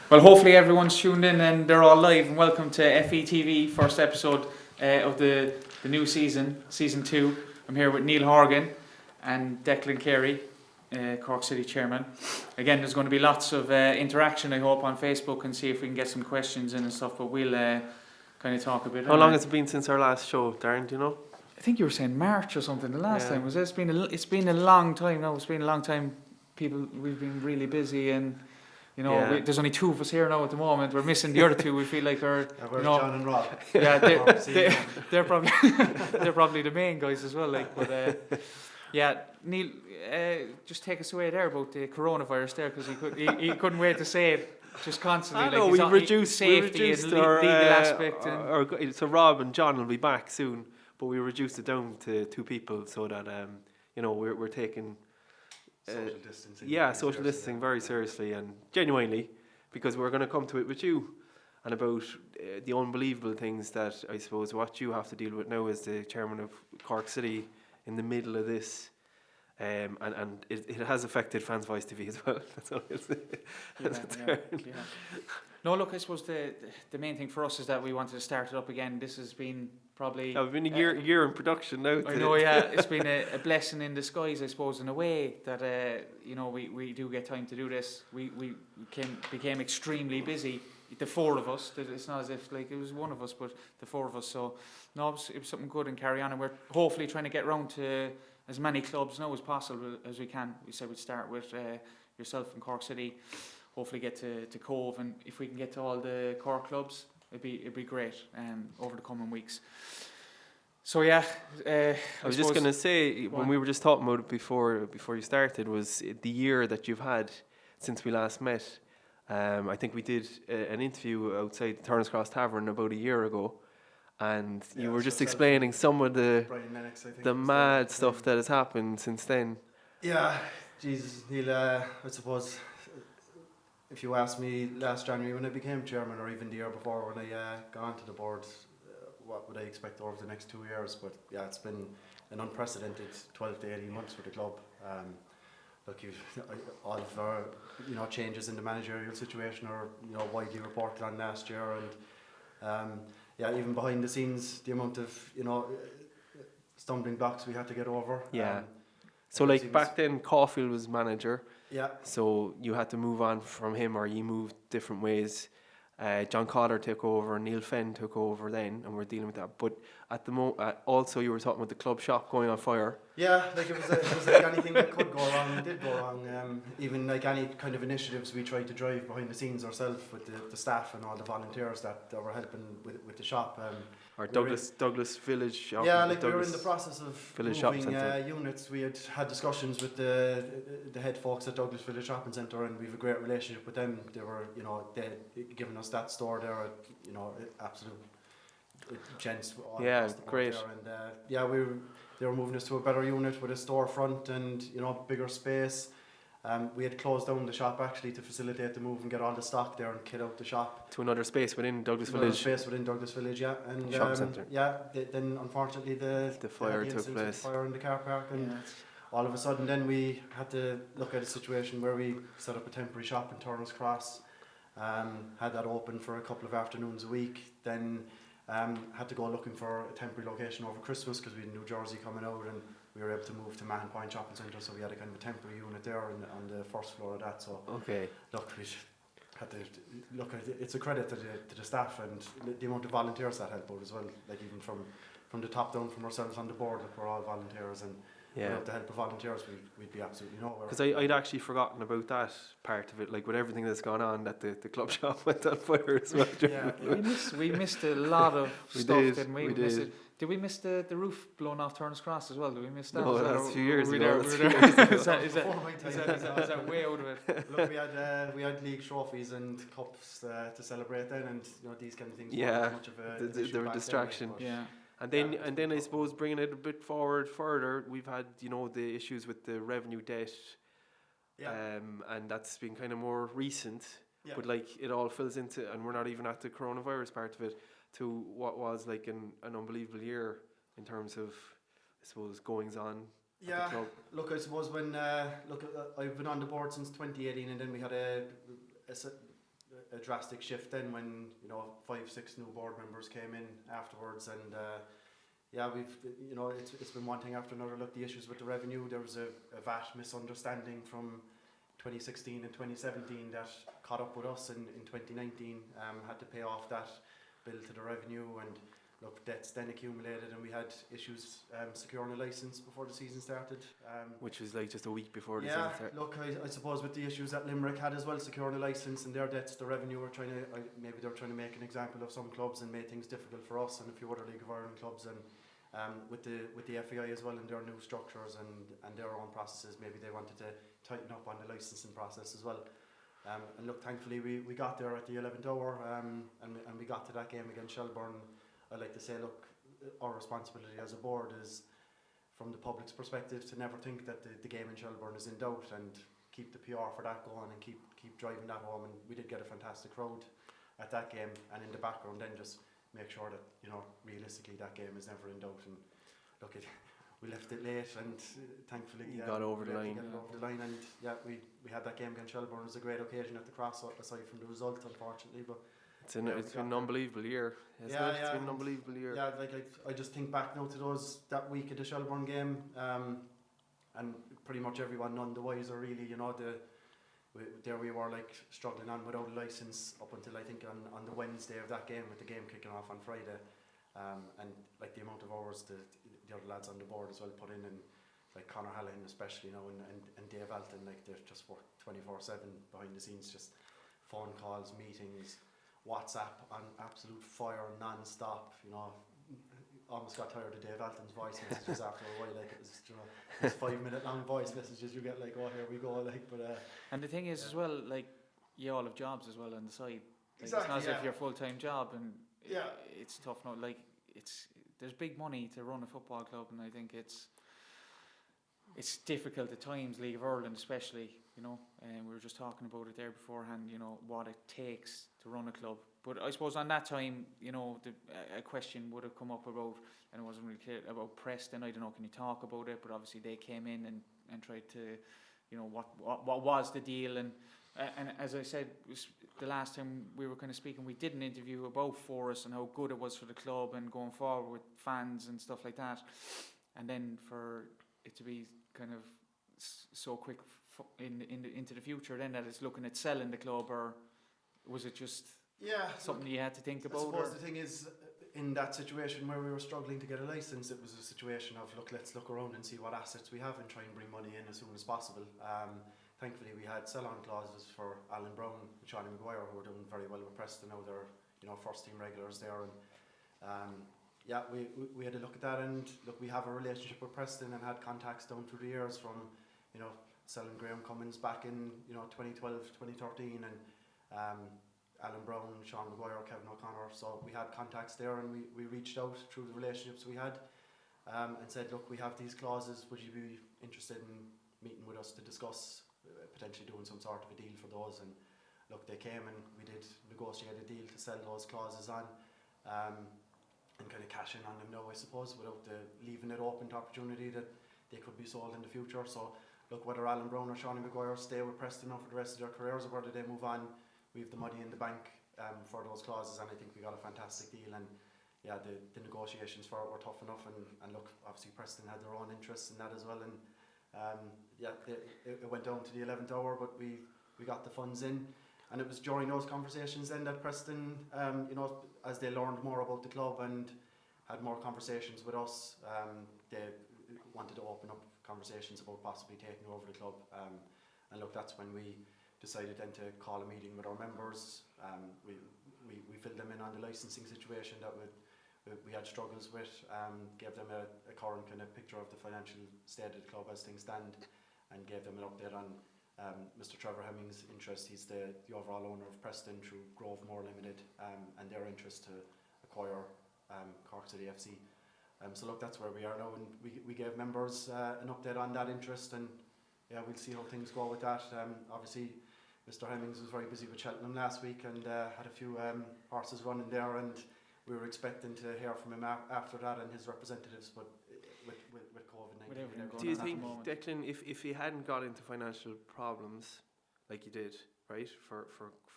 Well, hopefully everyone's tuned in and they're all live, and welcome to FVTV, first episode of the new season, season 2. I'm here with Neal Horgan and Declan Carey, Cork City Chairman. Again, there's going to be lots of interaction, I hope, on Facebook, and see if we can get some questions in and stuff, but we'll kind of talk a bit. How long has it been since our last show, Darren, do you know? I think you were saying March or something the last time. Was it? It's been a long time now. It's been a long time. We've been really busy, and there's only 2 of us here now at the moment. We're missing the other 2. We feel like they're John and Rob. Yeah, they're probably they're probably the main guys as well. Neal, just take us away there about the coronavirus there, because he couldn't wait to say it just constantly. We reduced safety and our legal aspect. So Rob and John will be back soon, but we reduced it down to 2 people so that we're taking social distancing. Social distancing very seriously and genuinely, because we're going to come to it with you and about the unbelievable things that I suppose what you have to deal with now as the chairman of Cork City in the middle of this. And it has affected FansVoiceTV as well. That's all I'll say. No, look, I suppose the main thing for us is that we wanted to start it up again. This has been probably... We've been a year in production now. I know, yeah. It's been a blessing in disguise, I suppose, in a way, that we do get time to do this. We became extremely busy, the 4 of us. It's not as if it was one of us, but the 4 of us. So, no, it was something good and carry on. And we're hopefully trying to get round to as many clubs now as possible as we can. We said we'd start with yourself in Cork City, hopefully get to Cove, and if we can get to all the Cork clubs, it'd be great over the coming weeks. So I was just going to say, when we were just talking about it before you started, was the year that you've had since we last met. I think we did an interview outside Turner's Cross Tavern about a year ago, and you were just explaining some of the mad stuff that has happened since then. Yeah, Jesus, Neil, I suppose if you asked me last January when I became chairman, or even the year before when I got onto the board, what would I expect over the next 2 years? But yeah, it's been an unprecedented 12 to 18 months for the club. All of our changes in the managerial situation are widely reported on last year, and even behind the scenes, the amount of stumbling blocks we had to get over. So back then, Caulfield was manager. Yeah. So you had to move on from him, or you moved different ways. John Cotter took over, Neil Fenn took over then, and we're dealing with that. But at the moment, also you were talking about the club shop going on fire. Yeah, it was like anything that could go wrong did go wrong. Even like any kind of initiatives we tried to drive behind the scenes ourselves with the staff and all the volunteers that were helping with the shop. Or Douglas Village shop. Yeah, we were in the process of Village moving units. We had discussions with the head folks at Douglas Village Shopping Centre, and we have a great relationship with them. They were, they giving us that store there at, absolute gents. Great. There. And they were moving us to a better unit with a storefront and bigger space. We had closed down the shop actually to facilitate the move and get all the stock there and kit out the shop to another space within Douglas Village. Another space within Douglas Village, yeah. And shop centre. Then unfortunately the fire took place. The fire in the car park, and all of a sudden then we had to look at a situation where we set up a temporary shop in Turner's Cross. Had that open for a couple of afternoons a week. Then had to go looking for a temporary location over Christmas because we had New Jersey coming out, and we were able to move to Mahon Point Shopping Centre, so we had a kind of a temporary unit there on the first floor of that. So look, we had to look at it. It's a credit to the staff and the amount of volunteers that helped out as well. Like even from the top down, from ourselves on the board, like we're all volunteers, and without the help of volunteers, we'd be absolutely nowhere. Because I'd actually forgotten about that part of it, like with everything that's gone on, that the club shop went on fire as well. We missed a lot of stuff, didn't we? We did. Did we miss the roof blown off Turner's Cross as well? Did we miss that? No, that's a few years ago. Is that way out of it? Look, we had league trophies and cups to celebrate then, and these kind of things. Yeah, much of a they were distraction. And then I suppose bringing it a bit further, we've had the issues with the revenue debt, and that's been kind of more recent. But it all fills into, and we're not even at the coronavirus part of it, to what was like an unbelievable year in terms of, I suppose, goings on. Yeah, look, I suppose when I've been on the board since 2018, and then we had a a drastic shift then when 5-6 new board members came in afterwards, and it's been one thing after another. Look, the issues with the revenue, there was a VAT misunderstanding from 2016 and 2017 that caught up with us in 2019, had to pay off that bill to the revenue, and look, debts then accumulated, and we had issues securing a licence before the season started. Which was like just a week before the season started. Look, I suppose with the issues that Limerick had as well, securing a licence and their debts, the revenue were maybe they were trying to make an example of some clubs and made things difficult for us and a few other League of Ireland clubs, and with the FAI as well and their new structures and their own processes, maybe they wanted to tighten up on the licensing process as well. And look, thankfully we got there at the 11th hour, and we got to that game against Shelbourne. I like to say, look, our responsibility as a board is, from the public's perspective, to never think that the game in Shelbourne is in doubt, and keep the PR for that going and keep driving that home. And we did get a fantastic crowd at that game, and in the background then just make sure that realistically that game is never in doubt. And look, we left it late, and thankfully you got over the line. And we had that game against Shelbourne. It was a great occasion at the Cross, aside from the result, unfortunately, but. It's been an unbelievable year. It's been an unbelievable year. Yeah, I just think back now to that week of the Shelbourne game, and pretty much everyone none the wiser really. There we were like struggling on without a licence up until I think on the Wednesday of that game, with the game kicking off on Friday, and like the amount of hours the other lads on the board as well put in, and like Conor Hallahan especially and Dave Alton, like they've just worked 24/7 behind the scenes, just phone calls, meetings, WhatsApp on absolute fire non-stop. Almost got tired of Dave Alton's voice messages after a while. Like it was, these 5-minute long voice messages you get, like, oh, here we go, like. But and the thing is as well, like, you all have jobs as well on the side. Like, exactly, it's not as if you're a full-time job, and it's tough now. Like, there's big money to run a football club, and I think it's difficult at times, League of Ireland especially, and we were just talking about it there beforehand, what it takes to run a club. But I suppose on that time, a question would have come up about, and it wasn't really clear, about Preston. I don't know, can you talk about it? But obviously they came in and tried to, what was the deal? And as I said, the last time we were kind of speaking, we did an interview about Forest and how good it was for the club and going forward with fans and stuff like that. And then for it to be kind of so quick into the future, then that it's looking at selling the club, or was it just something you had to think about? I suppose the thing is, in that situation where we were struggling to get a licence, it was a situation of, let's look around and see what assets we have and try and bring money in as soon as possible. Thankfully we had sell-on clauses for Alan Brown and Sean Maguire, who were doing very well with Preston. Now they're first team regulars there, and we had a look at that, and look, we have a relationship with Preston and had contacts down through the years from selling Graham Cummins back in 2012, 2013, and Alan Brown, Sean Maguire, Kevin O'Connor. So we had contacts there, and we reached out through the relationships we had, and said, look, we have these clauses, would you be interested in meeting with us to discuss potentially doing some sort of a deal for those? And look, they came, and we did negotiate a deal to sell those clauses on, and kind of cash in on them now, I suppose, without leaving it open to opportunity that they could be sold in the future. So look, whether Alan Brown or Sean Maguire stay with Preston now for the rest of their careers, or whether they move on, we have the money in the bank for those clauses, and I think we got a fantastic deal. And the negotiations for it were tough enough, and look, obviously Preston had their own interests in that as well, and it went down to the 11th hour, but we got the funds in. And it was during those conversations then that Preston, as they learned more about the club and had more conversations with us, they wanted to open up conversations about possibly taking over the club. And look, that's when we decided then to call a meeting with our members. We filled them in on the licensing situation that we had struggles with, gave them a current kind of picture of the financial state of the club as things stand, and gave them an update on Mr. Trevor Hemming's interest. He's the overall owner of Preston through Grovemore Limited, and their interest to acquire Cork City FC. So look, that's where we are now, and we gave members an update on that interest, and we'll see how things go with that. Obviously Mr. Hemmings was very busy with Cheltenham last week, and had a few horses running there, and we were expecting to hear from him after that and his representatives, but with COVID-19. Do you think, Declan, if he hadn't got into financial problems like he did, right, for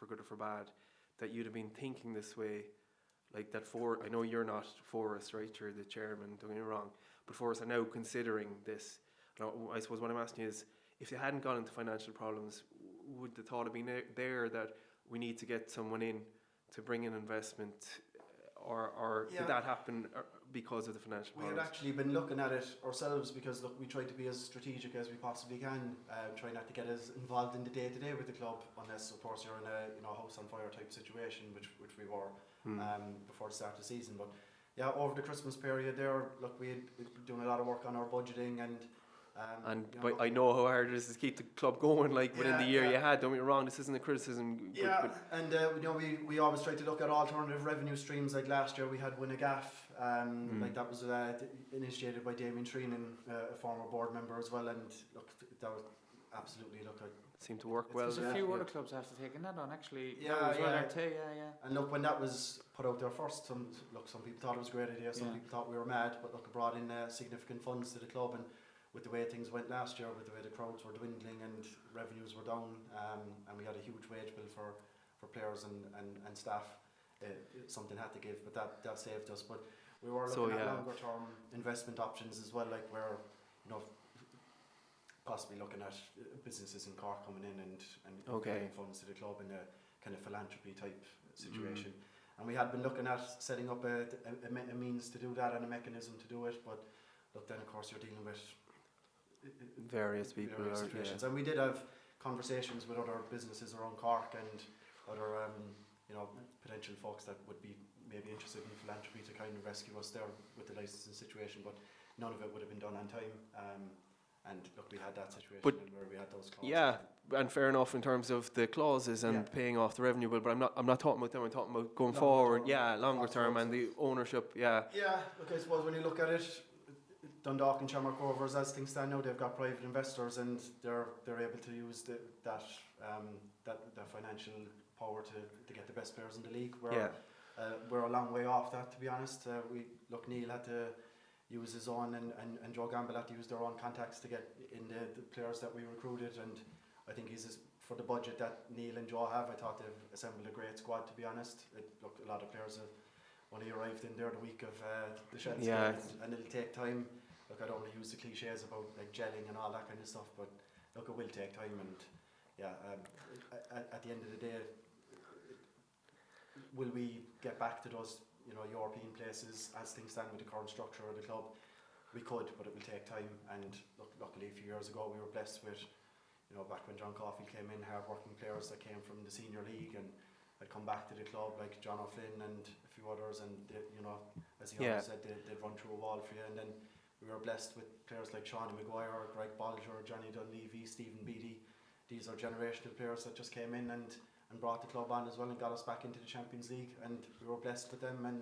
good or for bad, that you'd have been thinking this way, like that I know you're not Forrest, right? You're the chairman, don't get me wrong, but Forrest are now considering this. I suppose what I'm asking is, if they hadn't gone into financial problems, would the thought have been there that we need to get someone in to bring in investment, or did that happen because of the financial problems? We had actually been looking at it ourselves, because look, we try to be as strategic as we possibly can, try not to get as involved in the day-to-day with the club, unless of course you're in a house on fire type situation, which we were before the start of the season. But yeah, over the Christmas period there, look, we'd doing a lot of work on our budgeting, and I know how hard it is to keep the club going, like within the year you had. Don't get me wrong, this isn't a criticism. And we always try to look at alternative revenue streams. Like last year we had Win a Gaff, like that was initiated by Damien Treenan, a former board member as well, and look, that was absolutely seemed to work well. There's a few other clubs have to take that on actually. Yeah. And look, when that was put out there first, some people thought it was a great idea, some people thought we were mad, but look, it brought in significant funds to the club, and with the way things went last year, with the way the crowds were dwindling and revenues were down, and we had a huge wage bill for players and staff, something had to give, but that saved us. But we were looking at longer term investment options as well, like where possibly looking at businesses in Cork coming in and giving funds to the club in a kind of philanthropy type situation. And we had been looking at setting up a means to do that and a mechanism to do it, but look, then of course you're dealing with various people, situations. And we did have conversations with other businesses around Cork and other potential folks that would be maybe interested in philanthropy to kind of rescue us there with the licensing situation, but none of it would have been done on time. And look, we had that situation where we had those clauses. Yeah, and fair enough in terms of the clauses and paying off the revenue bill, but I'm not talking about them. I'm talking about going forward. Longer term and the ownership. Yeah. Look, I suppose when you look at it, Dundalk and Shamrock Rovers, as things stand now, they've got private investors, and they're able to use that financial power to get the best players in the league. We're a long way off that, to be honest. Neil had to use his own, and Joe Gamble had to use their own contacts to get in the players that we recruited, and I think for the budget that Neil and Joe have, I thought they've assembled a great squad, to be honest. A lot of players have only arrived in there the week of the Shells game, and it'll take time. Look, I don't want to use the cliches about like gelling and all that kind of stuff, but look, it will take time, and at the end of the day, will we get back to those European places as things stand with the current structure of the club? We could, but it will take time. And luckily a few years ago we were blessed with, back when John Caulfield came in, hard-working players that came from the senior league and had come back to the club, like John O'Flynn and a few others, and they, as he always said, they'd run through a wall for you. And then we were blessed with players like Sean Maguire, Greg Bolger, Johnny Dunleavy, Stephen Beattie. These are generational players that just came in and brought the club on as well and got us back into the Champions League, and we were blessed with them. And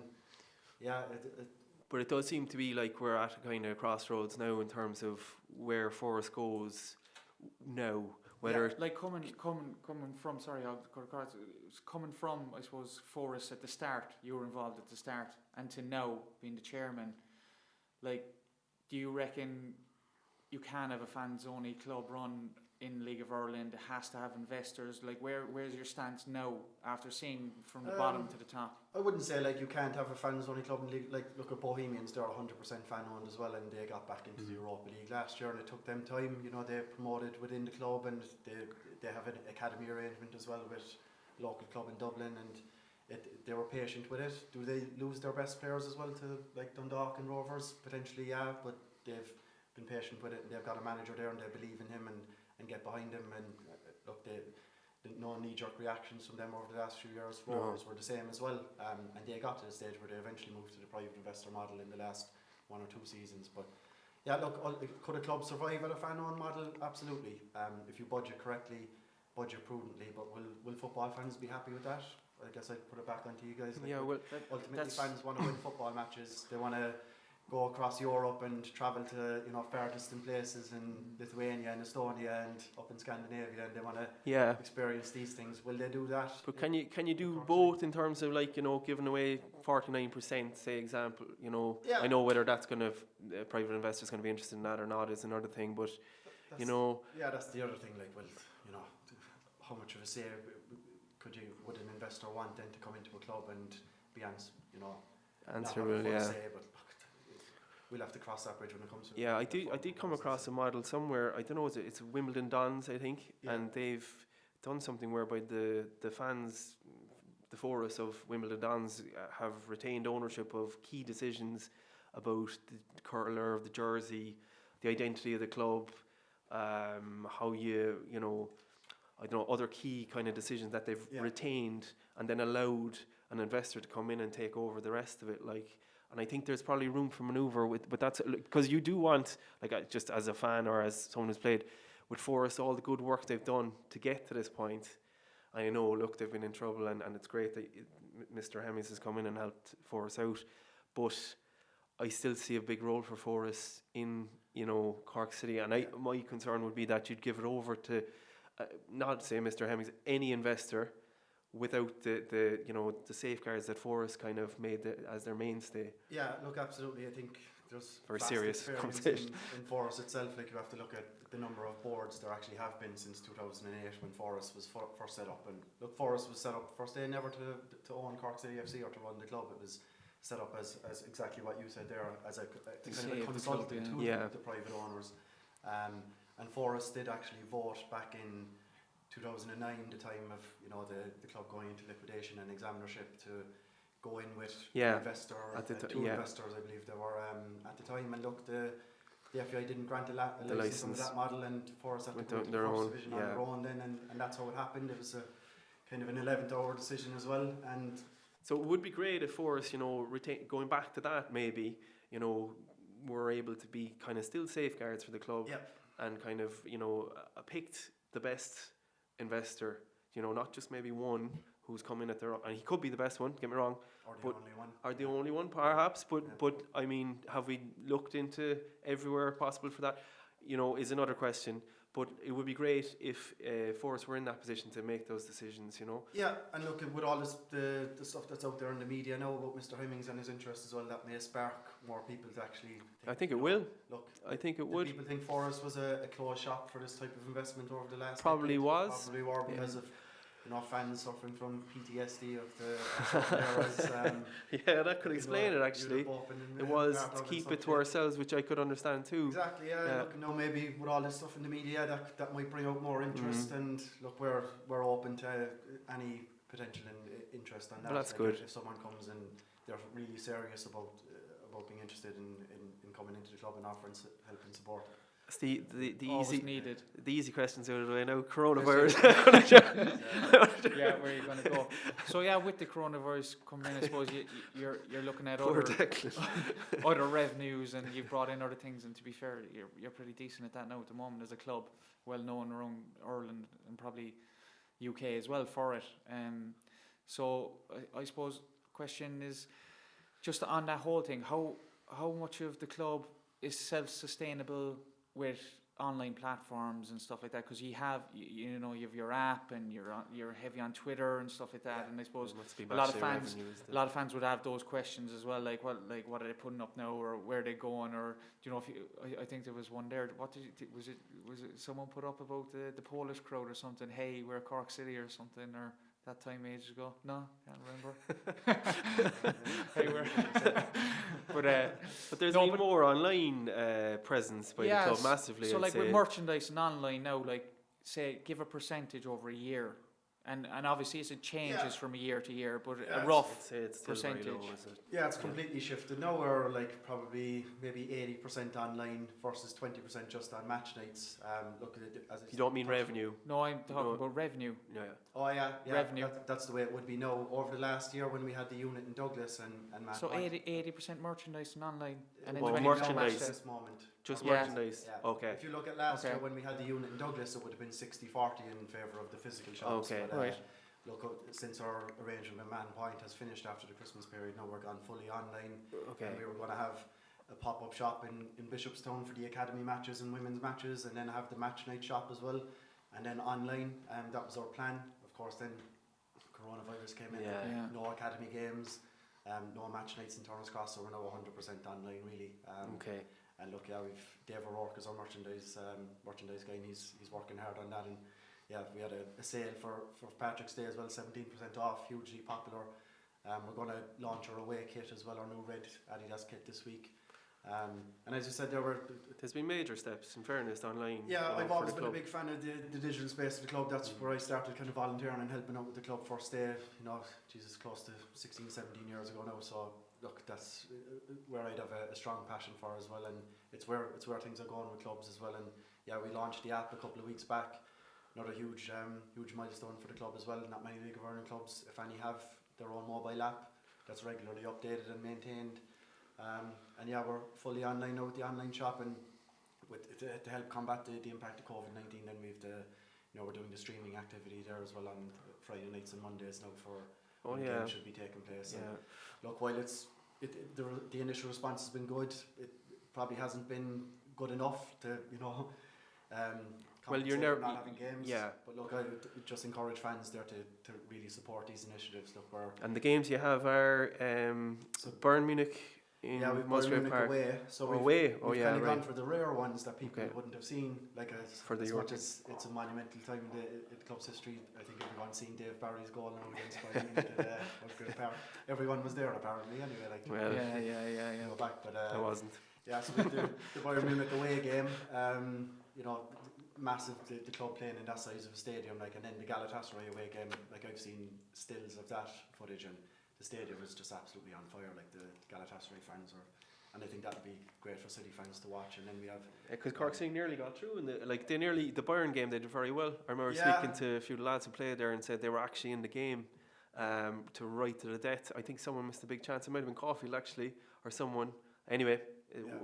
but it does seem to be like we're at a kind of crossroads now in terms of where Forrest goes now. Whether like coming from, sorry, I'll cut across. It's coming from, I suppose, Forrest at the start. You were involved at the start, and to now being the chairman. Like, do you reckon you can have a fans-only club run in League of Ireland? It has to have investors. Like, where's your stance now after seeing from the bottom to the top? I wouldn't say like you can't have a fans-only club in League. Like, look at Bohemians; they're 100% fan-owned as well, and they got back into the Europa League last year, and it took them time. They promoted within the club, and they have an academy arrangement as well with a local club in Dublin, and they were patient with it. Do they lose their best players as well to like Dundalk and Rovers? Potentially, yeah, but they've been patient with it. They've got a manager there, and they believe in him and get behind him. And look, no knee-jerk reactions from them over the last few years. Rovers were the same as well, and they got to the stage where they eventually moved to the private investor model in the last 1 or 2 seasons. But yeah, look, could a club survive at a fan-owned model? Absolutely. If you budget correctly, budget prudently. But will football fans be happy with that? I guess I'd put it back onto you guys. Like, ultimately, fans want to win football matches. They want to go across Europe and travel to far distant places in Lithuania and Estonia and up in Scandinavia, and they want to experience these things. Will they do that? But can you do both in terms of like giving away 49%, say example? I know whether that's going to private investors going to be interested in that or not is another thing, but that's the other thing. Like, well, how much of a say would an investor want then to come into a club and be answerable, not have a full yeah. say, but we'll have to cross that bridge when it comes to it. Yeah, I did come across a model somewhere. I don't know, it's Wimbledon Dons, I think, and they've done something whereby the fans, the forest of Wimbledon Dons, have retained ownership of key decisions about the colour of the jersey, the identity of the club, how I don't know, other key kind of decisions that they've retained, and then allowed an investor to come in and take over the rest of it. And I think there's probably room for manoeuvre but that's because you do want, just as a fan or as someone who's played with Forest, all the good work they've done to get to this point. I know, look, they've been in trouble, and it's great that Mr. Hemmings has come in and helped Forest out, but I still see a big role for Forest in Cork City, and my concern would be that you'd give it over to not say Mr. Hemmings, any investor, without the safeguards that Forest kind of made as their mainstay. Yeah, look, absolutely. I think there's very vast serious experience conversation in Forest itself. You have to look at the number of boards there actually have been since 2008 when Forest was first set up. And look, Forest was set up first day never to own Cork City FC or to run the club. It was set up as exactly what you said there, as a kind of a consultant to the private owners. And Forest did actually vote back in 2009, the time of the club going into liquidation and examinership, to go in with an investor, two investors, I believe there were at the time. And look, the FAI didn't grant a license under that model, and Forest had to go into the first division on their own then, and that's how it happened. It was a kind of an 11th hour decision as well. And so it would be great if Forest, going back to that, maybe were able to be kind of still safeguards for the club, and kind of picked the best investor, not just maybe one who's come in at their own, and he could be the best one, get me wrong, or the only one perhaps, but I mean, have we looked into everywhere possible for that, is another question. But it would be great if Forest were in that position to make those decisions, Yeah, and look, with all the stuff that's out there in the media now about Mr. Hemmings and his interest as well, that may spark more people to actually think, I think it will. Look, I think it would. People think Forest was a closed shop for this type of investment over the last Probably decade. was. Probably were, because of fans suffering from PTSD of the eras. Yeah, that could explain it actually. It was to keep it to ourselves, which I could understand too. Exactly, yeah. Look, maybe with all this stuff in the media, that might bring out more interest. And look, we're open to any potential interest on that. Well, that's good. If someone comes and they're really serious about being interested in coming into the club and offering help and support. It's the easy needed. The easy questions out of the way now. Coronavirus. Yeah, where are you going to go? So with the coronavirus coming in, I suppose you're looking at other revenues, and you've brought in other things. And to be fair, you're pretty decent at that now at the moment as a club, well known around Ireland and probably UK as well for it. So I suppose question is just on that whole thing. How much of the club is self-sustainable with online platforms and stuff like that? Because you have your app, and you're heavy on Twitter and stuff like that. And I suppose a lot of fans would have those questions as well, like what are they putting up now, or where are they going, or I think there was one there. What was it someone put up about the Polish crowd or something? Hey, we're Cork City or something, or that time ages ago. No, can't remember. Hey, but there's even more online presence by the club massively. So with merchandise and online now, say give a percentage over a year, and obviously it changes from a year to year, but a rough percentage. Very low, is it? Yeah, it's completely shifted. Now we're probably maybe 80% online versus 20% just on match nights. Look, as you don't mean revenue? No, I'm talking about revenue. Yeah. Oh yeah, revenue. That's the way it would be now. Over the last year, when we had the unit in Douglas and Matt. So 80% merchandise and online, and then 20% merchandise at this moment. Just merchandise. Yeah. Okay. If you look at last year when we had the unit in Douglas, it would have been 60-40 in favour of the physical shops. Okay. But, look, since our arrangement with Man Point has finished after the Christmas period, now we're gone fully online. Okay. And we were going to have a pop-up shop in Bishopstown for the academy matches and women's matches, and then have the match night shop as well, and then online. That was our plan. Of course, then coronavirus came in. Yeah. No academy games, no match nights in Turner's Cross, so we're now 100% online really. Okay. And look, we've Dave O'Rourke as our merchandise guy, and he's working hard on that, and yeah, we had a sale for Patrick's Day as well, 17% off, hugely popular. We're going to launch our away kit as well, our new red Adidas kit this week. And as you said, there's been major steps, in fairness, online. Yeah, I've always been a big fan of the digital space of the club. That's where I started kind of volunteering and helping out with the club first day, close to 16, 17 years ago now. So look, that's where I'd have a strong passion for as well, and it's where things are going with clubs as well. And yeah, we launched the app a couple of weeks back. Another huge milestone for the club as well. Not many League of Ireland clubs, if any, have their own mobile app that's regularly updated and maintained. And yeah, we're fully online now with the online shop, and to help combat the impact of COVID-19, then we're doing the streaming activity there as well on Friday nights and Mondays now for when games should be taking place. Yeah. And look, while the initial response has been good, it probably hasn't been good enough to well, you're never not having games. Yeah. But look, I would just encourage fans there to really support these initiatives. And the games you have are Bayern Munich. We've Bayern Munich away. So we've kind of gone for the rare ones that people wouldn't have seen. Like as much as it's a monumental time in the club's history, I think everyone's seen Dave Barry's goal now against Bayern Munich at Musgrave Park. Everyone was there apparently. Anyway, Go back, but I wasn't. Yeah, so the Bayern Munich away game, massive. The club playing in that size of a stadium, and then the Galatasaray away game. I've seen stills of that footage, and the stadium is just absolutely on fire. The Galatasaray fans and I think that would be great for City fans to watch. And then we have because Cork City nearly got through, and the Bayern game they did very well. I remember speaking to a few lads who played there and said they were actually in the game to right to the death. I think someone missed a big chance. It might have been Caulfield actually, or someone. Anyway,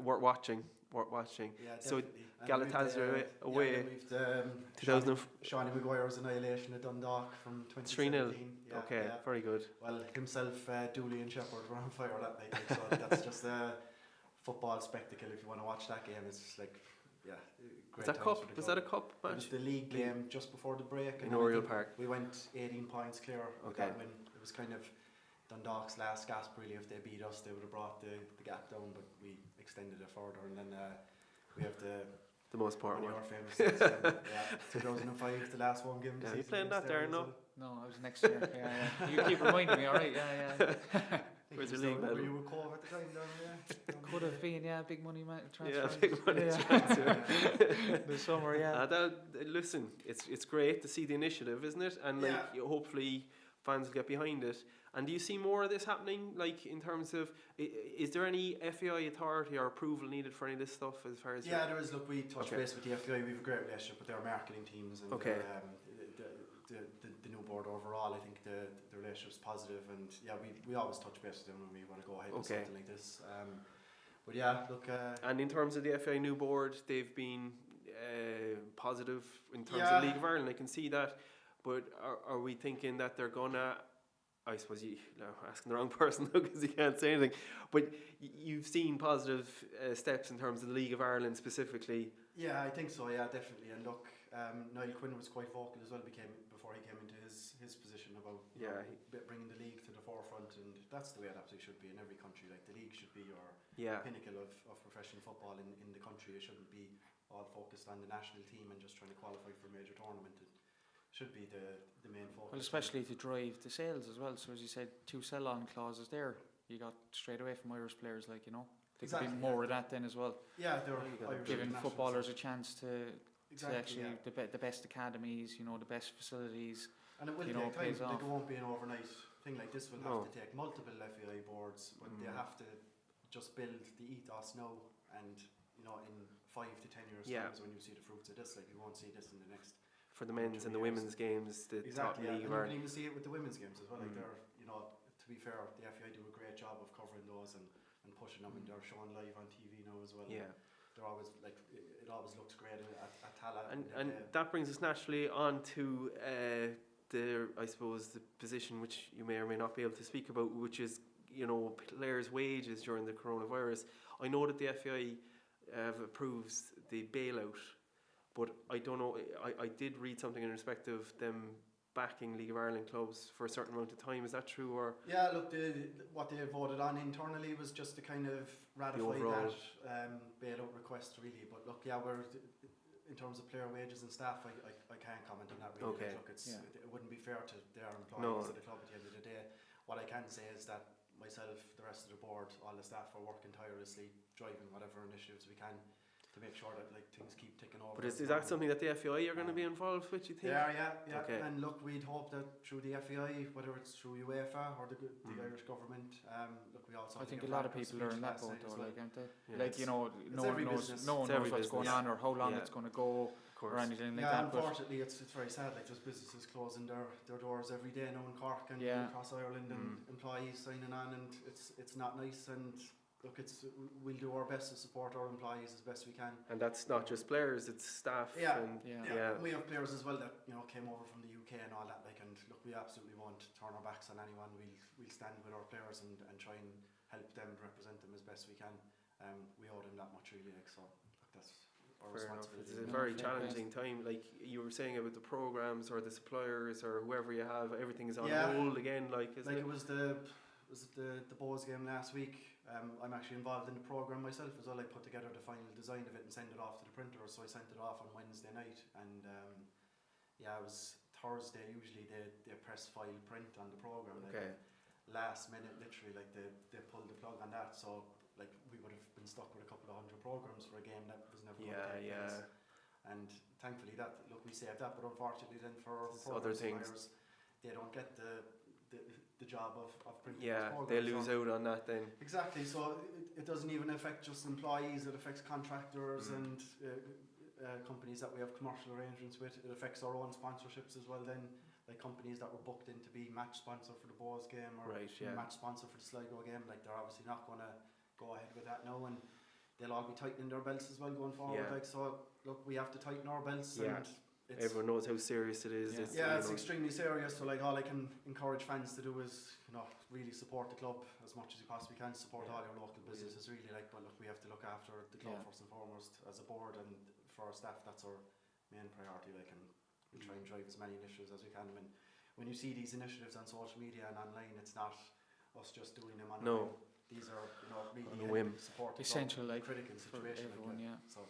worth watching. Yeah, so Galatasaray away. We've 2000. Sean Maguire's annihilation at Dundalk from 2017. 3-0. Okay, very good. Well, himself, Dooley and Shepherd were on fire that night. So that's just a football spectacle. If you want to watch that game, it's great. Was that cup? Was that a cup match? It was the league game just before the break in Oriel Park. We went 18 points clear with that win. It was kind of Dundalk's last gasp really. If they beat us, they would have brought the gap down, but we extended it further. And then we have the most important one. Our famous 2005, the last one given. Yeah, you playing that there? No, I was next year. Yeah. You keep reminding me. All right, yeah. Where's your league medal? Were you with Cove at the time? Could have been, big money transfer. Yeah, big money transfer. The summer, yeah. Listen, it's great to see the initiative, isn't it? And hopefully fans will get behind it. And do you see more of this happening? In terms of, is there any FAI authority or approval needed for any of this stuff as far as? Yeah, there is. Look, we touch base with the FAI. We have a great relationship with their marketing teams and the new board overall. I think the relationship's positive, and we always touch base with them when we want to go ahead with something like this. But yeah, look. And in terms of the FAI new board, they've been positive in terms of League of Ireland. I can see that, but are we thinking that they're gonna? I suppose asking the wrong person because he can't say anything. But you've seen positive steps in terms of the League of Ireland specifically. Yeah, I think so. Yeah, definitely. And look, Niall Quinn was quite vocal as well. Before he came into his position about bringing the league to the forefront, and that's the way it absolutely should be in every country. The league should be your pinnacle of professional football in the country. It shouldn't be all focused on the national team and just trying to qualify for a major tournament. Should be the main focus. Well, especially to drive the sales as well. So as you said, 2 sell-on clauses there. You got straight away from Irish players, There could be more of that then as well. Yeah, they're giving footballers a chance to actually the best academies, the best facilities. And it will take time. It won't be an overnight thing. This will have to take multiple FAI boards, but they have to just build the ethos now, and in 5 to 10 years time is when you see the fruits of this. You won't see this in the next. For the men's and the women's games, the top league. And you can even see it with the women's games as well. To be fair, the FAI do a great job of covering those and pushing them, and they're shown live on TV now as well. Yeah, they're always it always looks great at Tala. And that brings us naturally on to the position which you may or may not be able to speak about, which is players' wages during the coronavirus. I know that the FAI approves the bailout. But I don't know, I did read something in respect of them backing League of Ireland clubs for a certain amount of time. Is that true? Or yeah, look, what they voted on internally was just to kind of ratify that bailout request, really. But look, in terms of player wages and staff, I can't comment on that really. Okay. Look, it wouldn't be fair to their employees at the club at the end of the day. What I can say is that myself, the rest of the board, all the staff are working tirelessly, driving whatever initiatives we can to make sure that like things keep ticking over. But is that something that the FAI are going to be involved with, you think? Yeah. Okay. And look, we'd hope that through the FAI, whether it's through UEFA or the Irish government, look, we also. I think a lot of people are in that boat though, like, aren't they? Yeah. Like, you know, no one knows what's going on or how long it's going to go or anything like that. Yeah, unfortunately, it's very sad. Like, there's businesses closing their doors every day now in Cork and across Ireland, and employees signing on, and it's not nice. And look, we'll do our best to support our employees as best we can. And that's not just players; it's staff. Yeah. And We have players as well that came over from the UK and all that. Like, and look, we absolutely won't turn our backs on anyone. We'll stand with our players and try and help them, represent them as best we can. We owe them that much, really. Like, so look, that's our responsibility. It's a very challenging time. Like you were saying about the programs or the suppliers or whoever you have, everything is on hold again. It was the Bows game last week. I'm actually involved in the program myself as well. I put together the final design of it and sent it off to the printer. So I sent it off on Wednesday night, and it was Thursday. Usually they press file print on the program. Like, last minute, literally, like they pulled the plug on that. So like we would have been stuck with a couple of 100 programs for a game that was never going to take place. And thankfully we saved that. But unfortunately, then for other things, they don't get the job of printing. They lose out on that then. Exactly. So it doesn't even affect just employees. It affects contractors and companies that we have commercial arrangements with. It affects our own sponsorships as well. Then, like companies that were booked in to be match sponsor for the Bows game or match sponsor for the Sligo game, like they're obviously not going to go ahead with that now, and they'll all be tightening their belts as well going forward. Like, so look, we have to tighten our belts. And everyone knows how serious it is. It's extremely serious. So like, all I can encourage fans to do is really support the club as much as you possibly can. Support all your local businesses, really. Like, but look, we have to look after the club first and foremost as a board, and for our staff, that's our main priority. Like, and we'll try and drive as many initiatives as we can. When you see these initiatives on social media and online, it's not us just doing them on our own. These are really support essential, like, critical situation for everyone. Like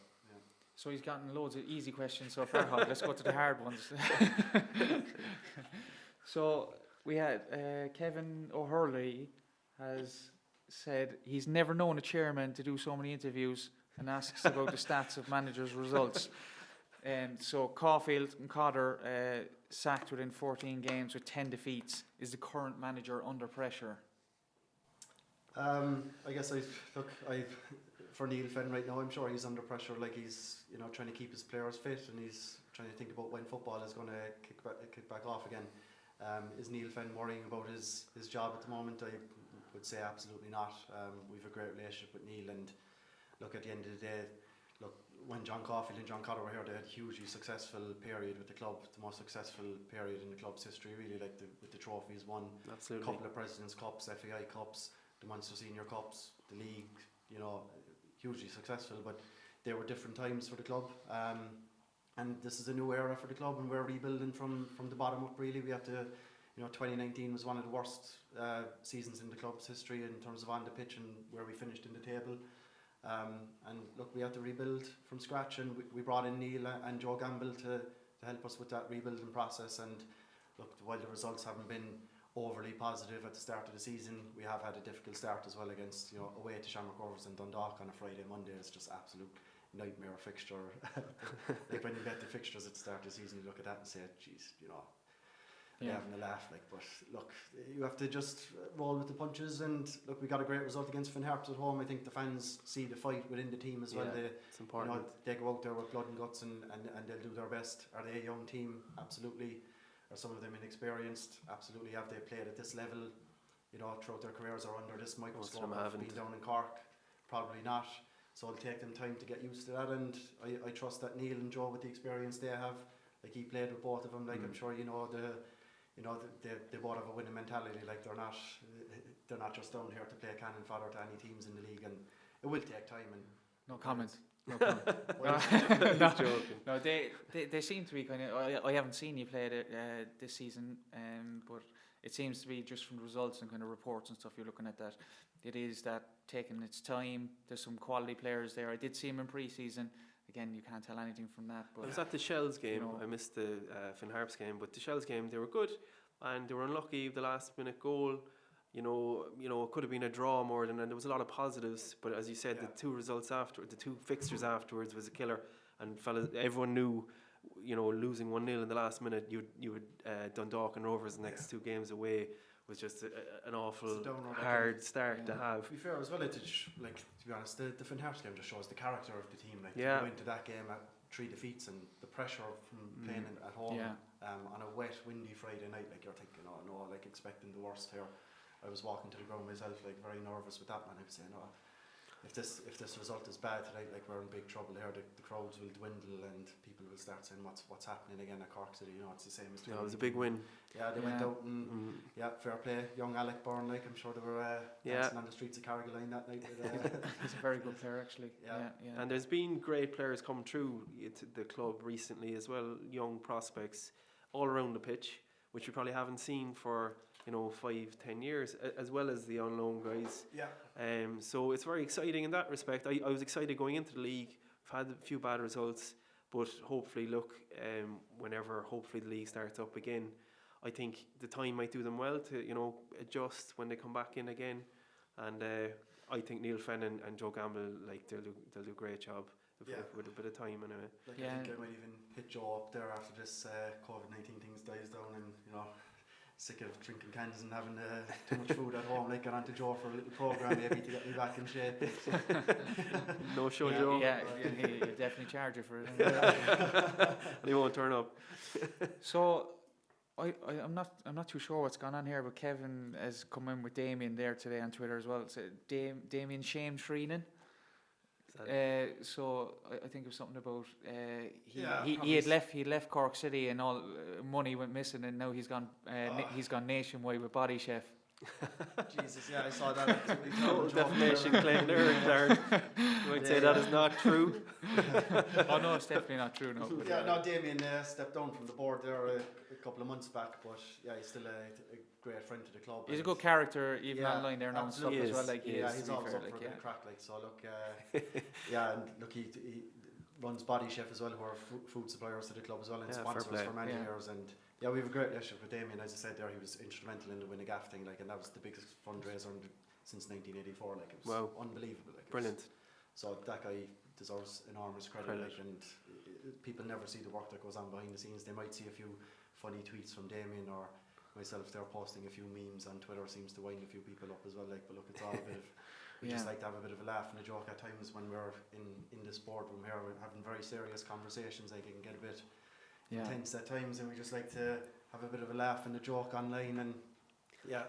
So he's gotten loads of easy questions so far. Let's go to the hard ones. So we had Kevin O'Hurley has said he's never known a chairman to do so many interviews and asks about the stats of managers' results. So Caulfield and Cotter sacked within 14 games with 10 defeats. Is the current manager under pressure? I guess for Neil Fenn right now, I'm sure he's under pressure. Like, he's trying to keep his players fit, and he's trying to think about when football is going to kick back off again. Is Neil Fenn worrying about his job at the moment? I would say absolutely not. We've a great relationship with Neil, and look, at the end of the day, when John Caulfield and John Cotter were here, they had a hugely successful period with the club, the most successful period in the club's history, really. Like, with the trophies won, a couple of President's Cups, FAI Cups, the Munster Senior Cups, the league, hugely successful. But they were different times for the club, and this is a new era for the club, and we're rebuilding from the bottom up, really. We have to, 2019 was one of the worst seasons in the club's history in terms of on the pitch and where we finished in the table. And look, we had to rebuild from scratch, and we brought in Neil and Joe Gamble to help us with that rebuilding process. And look, while the results haven't been overly positive at the start of the season, we have had a difficult start as well against, away to Shamrock Rovers and Dundalk on a Friday, Monday. It's just absolute nightmare fixture. Like, when you get the fixtures at the start of the season, you look at that and say, geez, having a laugh. Like, but look, you have to just roll with the punches. And look, we got a great result against Finn Harps at home. I think the fans see the fight within the team as well. It's important. They go out there with blood and guts, and they'll do their best. Are they a young team? Absolutely. Are some of them inexperienced? Absolutely. Have they played at this level, throughout their careers, or under this microscope of being down in Cork? Probably not. So it'll take them time to get used to that, and I trust that Neil and Joe, with the experience they have, like, he played with both of them. Like, I'm sure they both have a winning mentality. Like, they're not just down here to play cannon fodder to any teams in the league, and it will take time. And no comment. No, they seem to be kind of. I haven't seen you play it this season, but it seems to be just from the results and kind of reports and stuff. You're looking at that. It is that taking its time. There's some quality players there. I did see him in pre-season again, you can't tell anything from that. But I was at the Shells game. You know, I missed the Finn Harps game, but the Shells game, they were good, and they were unlucky with the last minute goal. You know, it could have been a draw more than, and there was a lot of positives. But as you said, the two fixtures afterwards was a killer. And everyone knew, you know, losing 1-0 in the last minute, you would Dundalk and Rovers the next two games away was just an awful hard start to have. To be fair as well, to be honest, the Finn Harps game just shows the character of the team. Like to go into that game at 3 defeats and the pressure from playing at home on a wet, windy Friday night, like you're thinking, oh no, like expecting the worst here. I was walking to the ground myself, like very nervous with that, man. I was saying, oh, if this result is bad tonight, like we're in big trouble here. The crowds will dwindle and people will start saying what's happening again at Cork City. You know, it's the same as. No, it was a big win. Yeah, they went out and fair play. Young Alec Byrne, like I'm sure they were dancing on the streets of Carrigaline that night. He's a very good player, actually. Yeah. And there's been great players come through the club recently as well. Young prospects all around the pitch, which we probably haven't seen for 5-10 years, as well as the on loan guys. So it's very exciting in that respect. I was excited going into the league. We've had a few bad results, but hopefully whenever hopefully the league starts up again, I think the time might do them well to adjust when they come back in again. And I think Neil Fenn and Joe Gamble, like they'll do a great job with a bit of time anyway. I think I might even hit Joe up there after this COVID-19 things dies down, and sick of drinking cans and having too much food at home. Like, get on to Joe for a little program maybe to get me back in shape. No show, Joe. Yeah, he'll definitely charge you for it. He won't turn up. So I'm not too sure what's gone on here, but Kevin has come in with Damien there today on Twitter as well. It's Damien Shame Treenan. So I think it was something about he had left Cork City and all money went missing, and now he's gone nationwide with Body Chef. Jesus, I saw that. Defamation claim there, Darren. You might say that is not true. Oh no, it's definitely not true. No. Damien stepped down from the board there a couple of months back, but he's still a great friend to the club. He's a good character, even online there now and stuff as well. Like he's always up for a bit of crack. Like so, he runs Body Chef as well, who are food suppliers to the club as well, and sponsors for many years. And we have a great relationship with Damien. As I said there, he was instrumental in the Winnigaff thing, and that was the biggest fundraiser since 1984. Like, it was unbelievable. Like, brilliant. So that guy deserves enormous credit. Like, and people never see the work that goes on behind the scenes. They might see a few funny tweets from Damien or myself. They're posting a few memes on Twitter. Seems to wind a few people up as well. Like, but look, it's all a bit of. We just like to have a bit of a laugh and a joke at times when we're in this boardroom here. We're having very serious conversations. Like, it can get a bit intense at times, and we just like to have a bit of a laugh and a joke online. And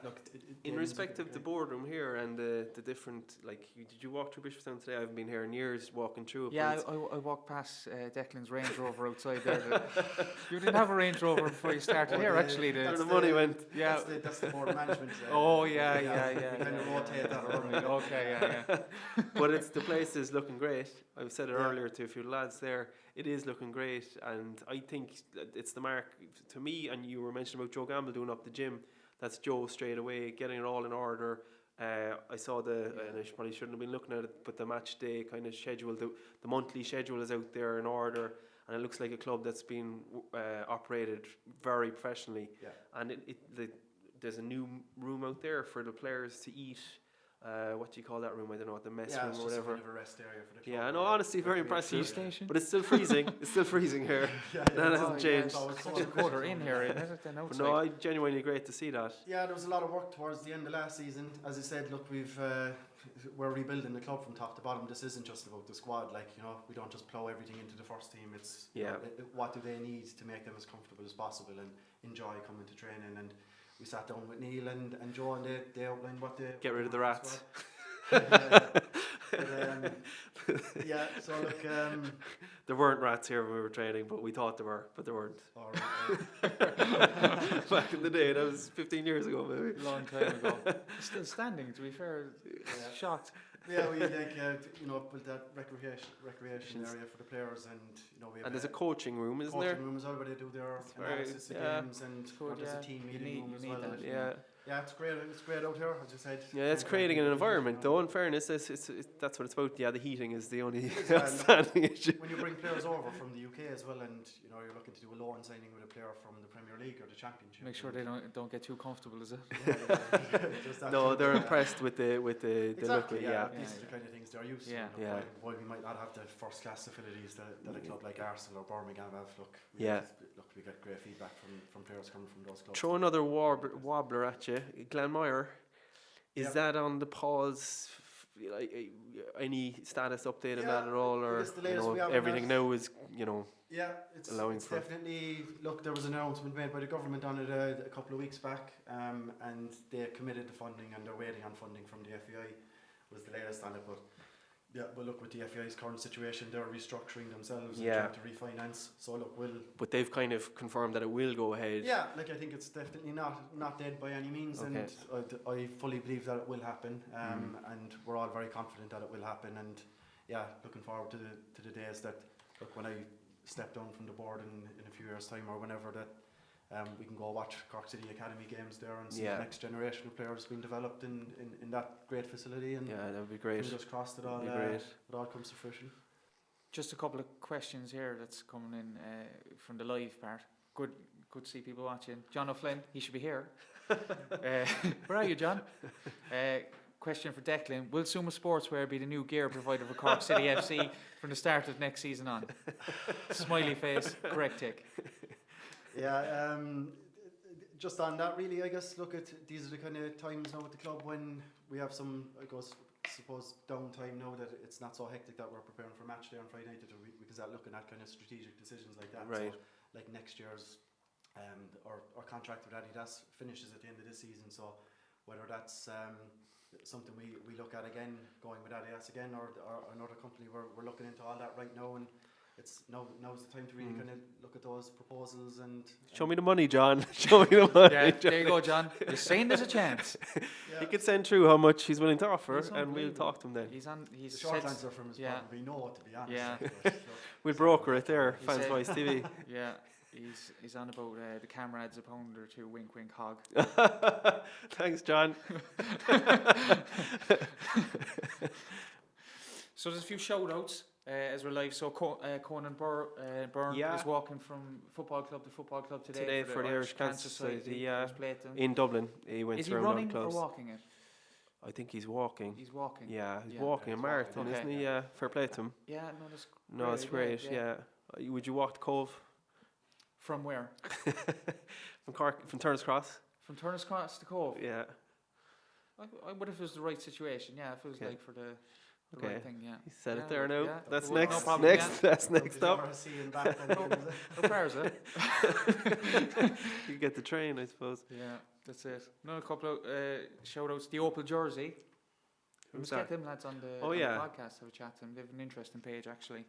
look, in respect of the boardroom here and the different, like, did you walk through Bishopstown today? I haven't been here in years walking through it. Yeah, I walked past Declan's Range Rover outside there. You didn't have a Range Rover before you started here, actually. The money went. Yeah, that's the board management. You kind of rotate that around. Okay, But the place is looking great. I've said it earlier to a few lads there. It is looking great, and I think it's the mark to me. And you were mentioning about Joe Gamble doing up the gym. That's Joe straight away, getting it all in order. I saw and I probably shouldn't have been looking at it, but the match day kind of schedule, the monthly schedule is out there in order, and it looks like a club that's been operated very professionally. And there's a new room out there for the players to eat. What do you call that room? I don't know, the mess room or whatever. It's just a rest area for the club. Yeah, no, honestly, very impressive. Station. But it's still freezing. It's still freezing here. That hasn't changed. It's a quarter in here, isn't it? But no, I genuinely great to see that. Yeah, there was a lot of work towards the end of last season. As I said, look, we're rebuilding the club from top to bottom. This isn't just about the squad. Like, we don't just plow everything into the first team. It's what do they need to make them as comfortable as possible and enjoy coming to training. And we sat down with Neil and Joe, and they outlined what they get rid of the rats. So look, there weren't rats here when we were training, but we thought there were, but there weren't. Back in the day, that was 15 years ago, maybe. Long time ago. Still standing, to be fair. Shocked. Yeah, we built that recreation area for the players, and we have there's a coaching room, isn't there? Coaching room as well, where they do their analysis of games, and there's a team meeting room as well. Yeah, it's great. It's great out here, as you said. Yeah, it's creating an environment, though. In fairness, it's that's what it's about. Yeah, the heating is the only Well, outstanding issue. when you bring players over from the UK as well, and you're looking to do a loan signing with a player from the Premier League or the Championship. Make sure they don't get too comfortable, is it? No, they're impressed with the exactly, look. yeah. These are the kind of things they're used to. Yeah. While we might not have the first class facilities that a club like Arsenal or Birmingham have, we get great feedback from players coming from those clubs. Throw another wobbler at you. Glenmire, is that on the pause? Any status update on that at all, or everything now is Yeah, it's allowing for definitely. Look, there was an announcement made by the government on it a couple of weeks back, and they committed the funding, and they're waiting on funding from the FEI. Was the latest on it, but look, with the FEI's current situation, they're restructuring themselves and trying to refinance. So look, but they've kind of confirmed that it will go ahead. Yeah, I think it's definitely not dead by any means, and I fully believe that it will happen, and we're all very confident that it will happen, and looking forward to the days that when I step down from the board in a few years' time or whenever, that we can go watch Cork City Academy games there and see the next generation of players being developed in that great facility. And that would be great. Fingers crossed it all comes to fruition. Just a couple of questions here that's coming in from the live part. Good to see people watching. John O'Flynn, he should be here. Where are you, John? Question for Declan: will Suma Sportswear be the new gear provider for Cork City FC from the start of next season on? Smiley face, correct tick. Yeah, just on that really, I guess, these are the kind of times now at the club when we have some, suppose downtime now that it's not so hectic that we're preparing for match day on Friday night, we can start looking at kind of strategic decisions like that. Right. So, like next year's, our contract with Adidas finishes at the end of this season, so whether that's something we look at again, going with Adidas again, or another company, we're looking into all that right now, and now's the time to really kind of look at those proposals and show me the money, John. Show me the money. Yeah, there you go, John. You're saying there's a chance. He could send through how much he's willing to offer, and we'll talk to him then. The short answer from his probably no, to be honest. Yeah. We'll broker it there, FansVoiceTV. Yeah. He's on about the camera adds a pound or two, wink wink hog. Thanks, John. So there's a few shout outs as we're live. So Conan Byrne is walking from football club to football club today for the Irish Cancer Society in Dublin. He went is he running or walking it? I think he's walking. He's walking. Yeah, he's walking a marathon, isn't he? Yeah, fair play to him. Yeah, that's great. Yeah. Would you walk the Cove? From where? From Cork, from Turner's Cross. From Turner's Cross to Cove? Yeah. What if it was the right situation? Yeah, if it was like for the right thing, yeah. You said it there now. Yeah. That's well, next. No problem, next. That's next up. How far is it? You get the train, I suppose. Yeah, that's it. Another couple of shout outs. The Opal jersey. Who's Get that? them lads on the podcast. Have a chat to them. They have an interesting page actually.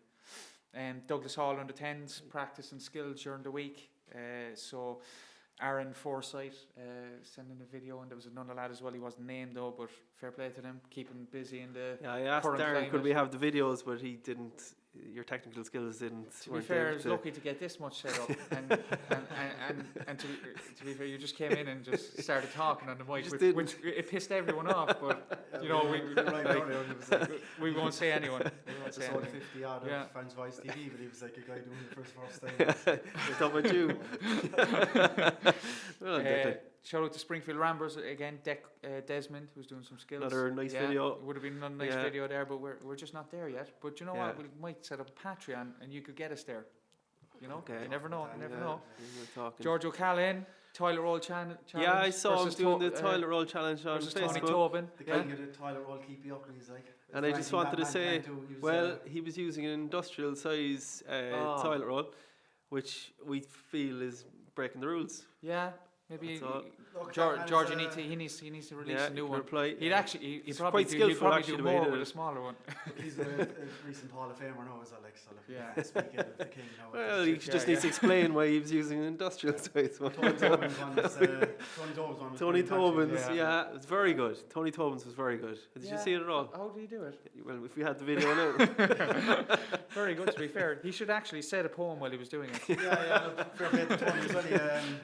Douglas Hall under 10s practice and skills during the week. So Aaron Forsyth sending a video, and there was another lad as well. He wasn't named though, but fair play to them, keeping busy in the. Yeah, I asked Darren, climate. could we have the videos, but he didn't. Your technical skills didn't. To be fair, I was lucky to get this much set up, and to be fair, you just came in and just started talking on the mic, which it pissed everyone off. But we won't say anyone. Episode 50 odd of FansVoiceTV, but he was like a guy doing it for his first time. It's up with you. Shout out to Springfield Ramblers again. Desmond, who's doing some skills. Another nice video. It would have been another nice video there, but we're just not there yet. But you know what? We might set up a Patreon, and you could get us there. You know, you never know. You never know. George O'Callaghan, toilet roll challenge. Yeah, I saw him doing the toilet roll challenge on Facebook. Tony Tobin. The king of the toilet roll keepie up, he's like. And I just wanted to say, he was using an industrial size toilet roll, which we feel is breaking the rules. Yeah. Maybe George he needs to release a new one. He'd probably do more with a smaller one. He's a recent Hall of Famer now, speaking of the king now. Well, he just needs to explain why he was using an industrial size one. Tony Tobin's, it's very good. Tony Tobin's was very good. Did you see it at all? How did he do it? Well, if we had the video now. Very good, to be fair. He should actually say a poem while he was doing it. Fair play to Tony as well.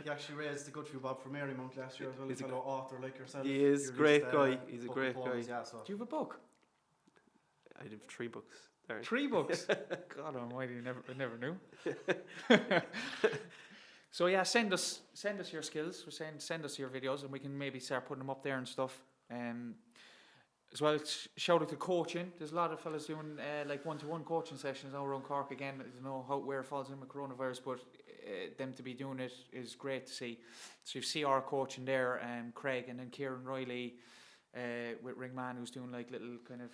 He actually raised the good few bob for Marymount last year as well. He's a fellow author like yourself. He is a great guy. He's a great guy. Yeah, so. Do you have a book? I have 3 books. Darren. 3 books? God almighty, I never knew. So yeah, send us your skills. Send us your videos, and we can maybe start putting them up there and stuff. As well, shout out to coaching. There's a lot of fellas doing like one-to-one coaching sessions now around Cork again. I don't know where it falls in with coronavirus, but them to be doing it is great to see. So you see our coaching there, Craig, and then Kieran Riley with Ringman, who's doing like little kind of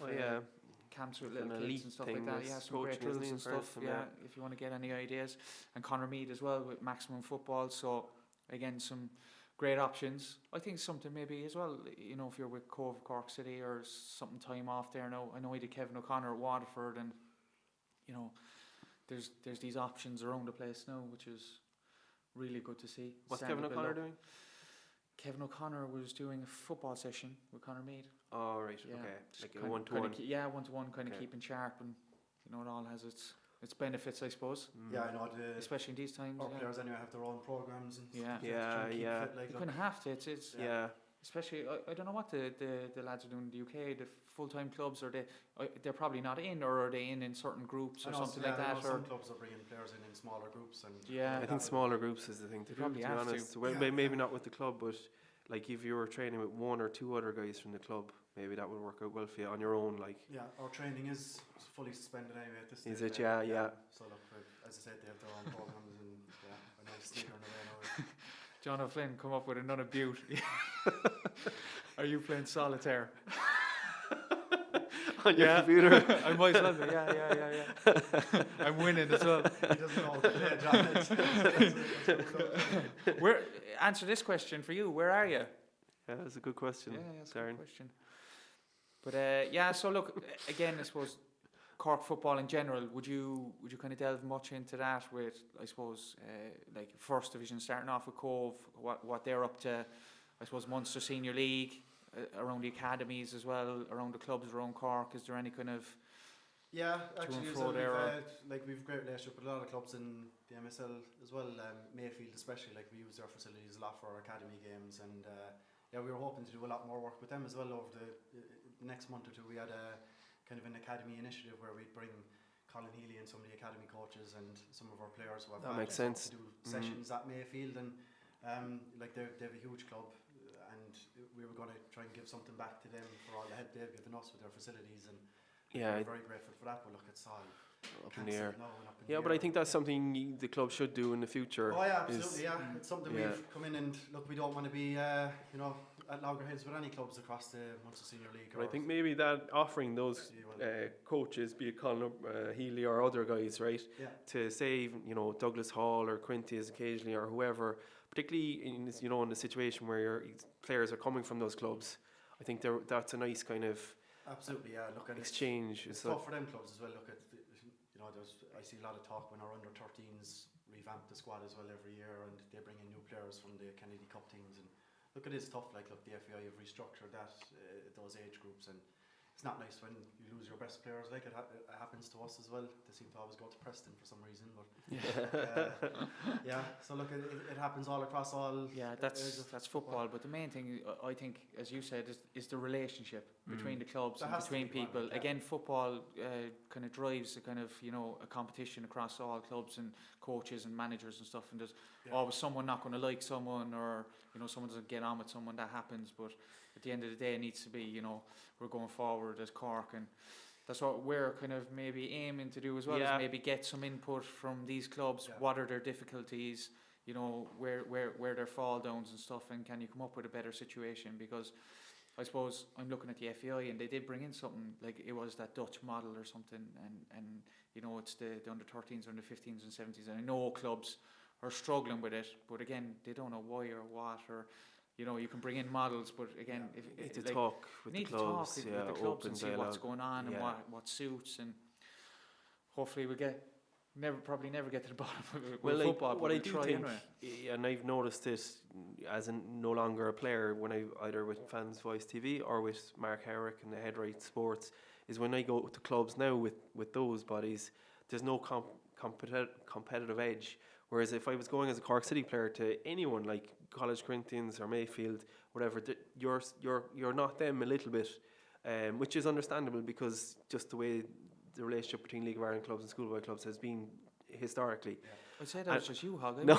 camps with little kids and stuff like that. Yeah, some great drills and stuff. Yeah, if you want to get any ideas. And Conor Mead as well with Maximum Football. So again, some great options. I think something maybe as well, you know, if you're with Cove Cork City or something time off there now. I know he did Kevin O'Connor at Waterford, and you know, there's these options around the place now, which is really good to see. What's Kevin O'Connor doing? Kevin O'Connor was doing a football session with Conor Mead. Oh right, yeah. Okay, like a one-to-one. Yeah, one-to-one, kind of keeping sharp, and you know, it all has its benefits, I suppose. Yeah, I know. Especially in these times. Our players anyway have their own programs and stuff. Yeah. Fit, like, you kind of have to. It's especially I don't know what the lads are doing in the UK. The full-time clubs, or they're probably not in, or are they in certain groups or something like that? Some clubs are bringing players in smaller groups, and I think smaller groups is the thing to do. To be honest, maybe not with the club, but like if you were training with 1 or 2 other guys from the club, maybe that would work out well for you on your own. Like our training is fully suspended anyway at this stage. Is it? Yeah. So look, as I said, they have their own programs, and a nice sneaker in the way now. John O'Flynn come up with another beaut. Are you playing solitaire? On your computer? I might as well be. Yeah. I'm winning as well. He doesn't know how to play, John. Answer this question for you. Where are you? Yeah, that's a good question. Yeah, that's a good question. But so look, again, I suppose Cork football in general, would you kind of delve much into that with, I suppose, like first division starting off with Cove, what they're up to, I suppose Munster Senior League, around the academies as well, around the clubs around Cork? Is there any kind of actually, we've a great relationship with a lot of clubs in the MSL as well. Mayfield especially, like we use their facilities a lot for our academy games, and we were hoping to do a lot more work with them as well over the next month or two. We had a kind of an academy initiative where we'd bring Colin Healy and some of the academy coaches and some of our players who have that makes sense to do sessions at Mayfield, and like they have a huge club, and we were going to try and give something back to them for all the help they've given us with their facilities, and we're very grateful for that. But look, it's all up in the air. But I think that's something the club should do in the future. Oh yeah, absolutely. It's something we've come in, and look, we don't want to be at loggerheads with any clubs across the Munster Senior League. But I think maybe that offering those coaches, be it Colin Healy or other guys, right, to say Douglas Hall or Quinty's occasionally or whoever, particularly in the situation where your players are coming from those clubs, I think that's a nice kind of absolutely look at exchange. It's tough for them clubs as well. Look at I see a lot of talk when our under 13s revamp the squad as well every year, and they bring in new players from the Kennedy Cup teams, and look, it is tough. Like, look, the FAI have restructured those age groups, and it's not nice when you lose your best players. Like it happens to us as well. They seem to always go to Preston for some reason, but so look, it happens all across all. Yeah, that's football. But the main thing, I think, as you said, is the relationship between the clubs and between people. Again, football kind of drives a kind of a competition across all clubs and coaches and managers and stuff. And there's always someone not going to like someone, or someone doesn't get on with someone. That happens, but at the end of the day, it needs to be we're going forward as Cork, and that's what we're kind of maybe aiming to do as well, is maybe get some input from these clubs. What are their difficulties, where their fall downs and stuff, and can you come up with a better situation? Because I suppose I'm looking at the FEI, and they did bring in something like it was that Dutch model or something, and it's the under 13s, under 15s and 70s, and I know clubs are struggling with it, but again, they don't know why or what, or you can bring in models, but again, if to talk with the clubs, with the clubs and see what's going on and what suits, and hopefully we'll probably never get to the bottom of it with football. What I do think, and I've noticed this as no longer a player, when I either with FansVoiceTV or with Mark Herrick and the Head Right Sports, is when I go to clubs now with those bodies, there's no competitive edge. Whereas if I was going as a Cork City player to anyone like College Corinthians or Mayfield, whatever, you're not them a little bit, which is understandable because just the way the relationship between League of Ireland clubs and schoolboy clubs has been historically. Yeah. I'd say that was just you, Hog. No,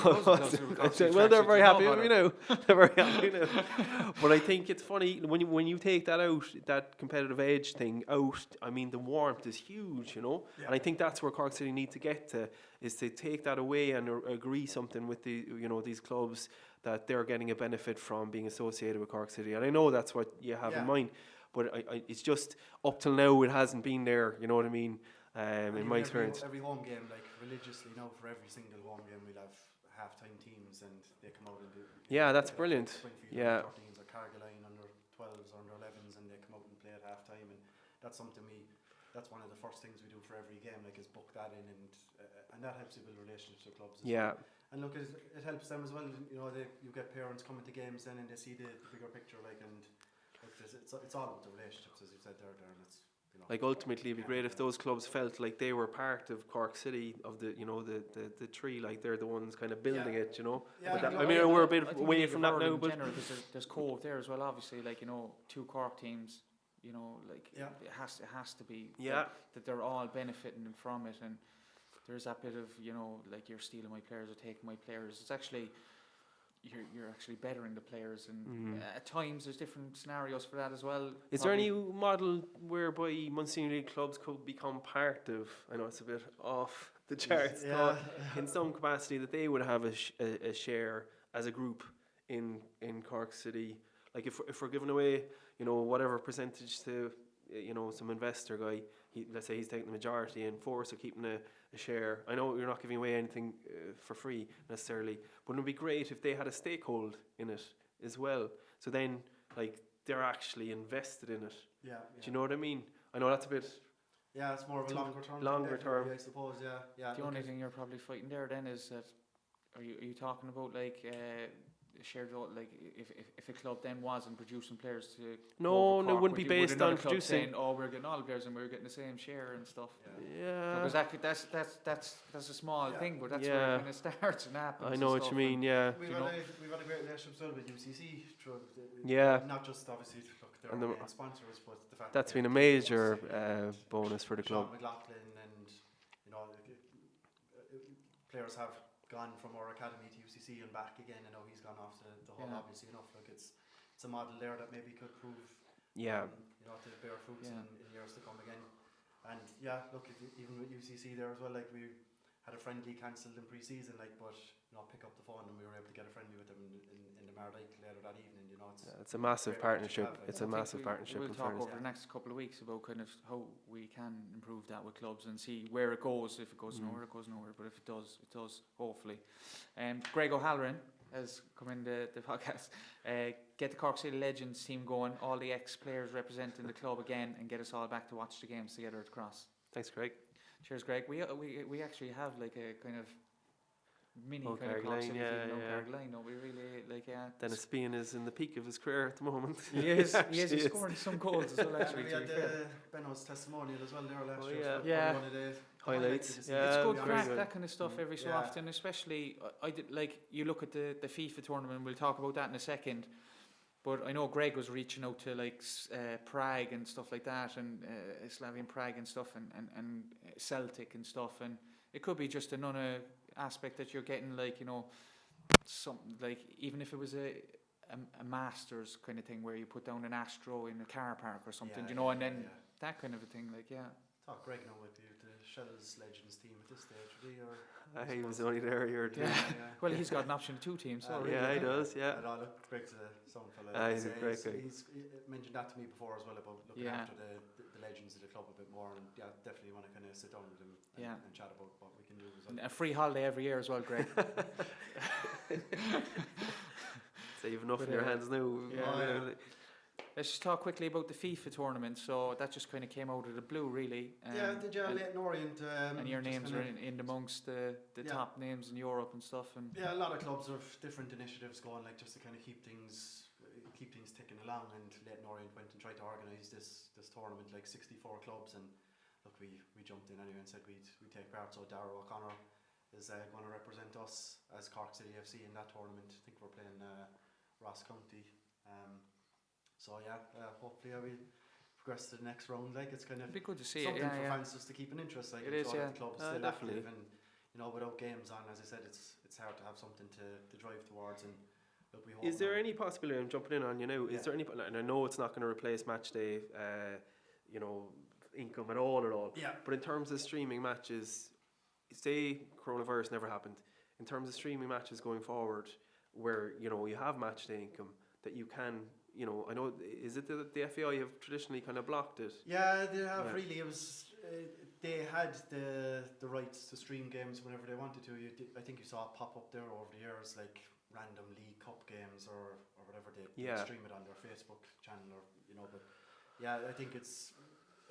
well, they're very happy with me now. They're very happy now. But I think it's funny when you take that out, that competitive edge thing out. I mean, the warmth is huge, you know. Yeah. And I think that's where Cork City need to get to, is to take that away and agree something with these clubs that they're getting a benefit from being associated with Cork City. And I know that's what you have in mind, but it's just up till now it hasn't been there. You know what I mean? In my experience, every home game, like religiously now, for every single home game, we'll have half-time teams, and they come out and do. Yeah, that's brilliant. Yeah. 13s or Carrigaline under 12s or under 11s, and they come out and play at half-time, and that's something that's one of the first things we do for every game, like, is book that in, and that helps you build relationships with clubs. Yeah. Well. And look, it helps them as well. You know, you get parents coming to games then, and they see the bigger picture, like, and like it's all about the relationships, as you said there, Darren. It's, you know, like, ultimately, it'd be great if those clubs felt like they were part of Cork City, of the tree, like they're the ones kind of building it, you know. Yeah, but we're a bit away from that now, but general, there's Cove there as well, obviously. Like, you know, 2 Cork teams, you know, like, it has to be that they're all benefiting from it, and there's that bit of, you know, like, you're stealing my players or taking my players. It's actually, you're actually bettering the players, and at times there's different scenarios for that as well. Is there any model whereby Monsignor League clubs could become part of, I know it's a bit off the charts, in some capacity, that they would have a share as a group in Cork City? Like, if we're giving away, you know, whatever percentage to, you know, some investor guy, let's say he's taking the majority, and Force are keeping a share. I know you're not giving away anything for free necessarily, but it would be great if they had a stakehold in it as well. So then, like, they're actually invested in it. Yeah. Do you know what I mean? I know that's a bit. Yeah, it's more of a longer term. Longer term, I suppose. Yeah. The only thing you're probably fighting there then is that, are you talking about, like, shared, like, if a club then wasn't producing players to no, it wouldn't be based on producing. Saying, oh, we're getting all the players and we're getting the same share and stuff. Yeah. Because that's a small thing, but that's where it kind of starts and happens. I know what you mean. Yeah. We've had a great relationship as well with UCC. Not just obviously they're our main sponsors, but the fact that's been a major bonus for the club. Sean McLaughlin, and, you know, players have gone from our academy to UCC and back again, and now he's gone off to the whole, obviously enough. Like, it's a model there that maybe could prove, you know, to bear fruits in years to come again. And look, even with UCC there as well, like, we had a friendly cancelled in pre-season, like, but, you know, pick up the phone and we were able to get a friendly with them in the Mardyke later that evening. You know, it's a massive partnership. It's a massive partnership. We'll talk over the next couple of weeks about kind of how we can improve that with clubs and see where it goes. If it goes nowhere, it goes nowhere. But if it does, hopefully. Greg O'Halloran has come in the podcast. Get the Cork City Legends team going. All the ex-players representing the club again, and get us all back to watch the games together at Cross. Thanks, Greg. Cheers, Greg. We actually have, like, a kind of mini kind of Cork City Carrigaline. No, we really, like, Dennis Bean is in the peak of his career at the moment. He is. He's scoring some goals as well, actually. We had Benno's testimonial as well there last year. Yeah. One of the highlights. It's good crack, that kind of stuff every so often, especially, I did, like, you look at the FIFA tournament, we'll talk about that in a second, but I know Greg was reaching out to, like, Prague and stuff like that, and Slavian Prague and stuff, and Celtic and stuff, and it could be just another aspect that you're getting, like, you know, something like, even if it was a Masters kind of thing where you put down an Astro in a car park or something, you know, and then that kind of a thing, like, Talk Greg now with the Shells Legends team at this stage, would he? Or he was only there a year or two. Well, he's got an option of 2 teams. So he does. Yeah. Greg's a sound fella. He's a great guy. He's mentioned that to me before as well, about looking after the legends of the club a bit more, and definitely want to kind of sit down with him and chat about what we can do as well. And a free holiday every year as well, Greg. So you've enough in your hands now. Let's just talk quickly about the FIFA tournament. So that just kind of came out of the blue, really. Did you Leyton Orient? And your names are in amongst the top names in Europe and stuff. And a lot of clubs have different initiatives going, like, just to kind of keep things ticking along. And Leyton Orient went and tried to organise this tournament, like 64 clubs. And look, we jumped in anyway and said we'd take part. So Darragh O'Connor is going to represent us as Cork City FC in that tournament. I think we're playing Ross County. Hopefully I will progress to the next round. Like, it's kind of It'd be good to see something it, for fans just to keep an interest. Like, it is, the club is still definitely. active, and without games on, as I said, it's hard to have something to drive towards. And look, we hope. Is there any possibility? I'm jumping in on you now. Is there any? And I know it's not going to replace match day, income at all. Yeah. But in terms of streaming matches, say coronavirus never happened. In terms of streaming matches going forward, where you have match day income that you can. I know, is it that the FAI have traditionally kind of blocked it? Yeah, they have really. It was they had the rights to stream games whenever they wanted to. I think you saw it pop up there over the years, like random League Cup games or whatever they stream it on their Facebook channel But yeah, I think it's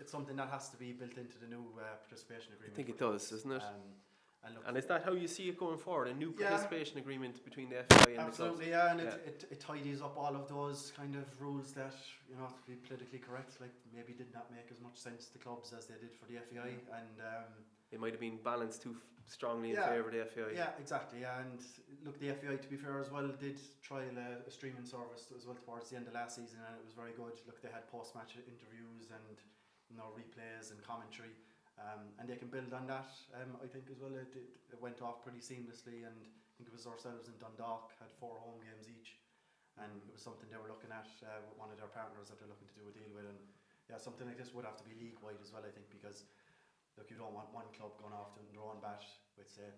something that has to be built into the new participation agreement. I think it does, isn't it? And is that how you see it going forward? A new participation agreement between the FAI and absolutely, the clubs? And it tidies up all of those kind of rules that, to be politically correct, like maybe did not make as much sense to clubs as they did for the FAI. And it might have been balanced too strongly in favour of the FAI. Yeah, exactly. And look, the FAI, to be fair as well, did trial a streaming service as well towards the end of last season, and it was very good. Look, they had post-match interviews and replays and commentary. And they can build on that, I think, as well. It went off pretty seamlessly, and I think it was ourselves and Dundalk had 4 home games each, and it was something they were looking at with one of their partners that they're looking to do a deal with. And something like this would have to be league-wide as well, I think, because look, you don't want one club going off doing their own bat with, say,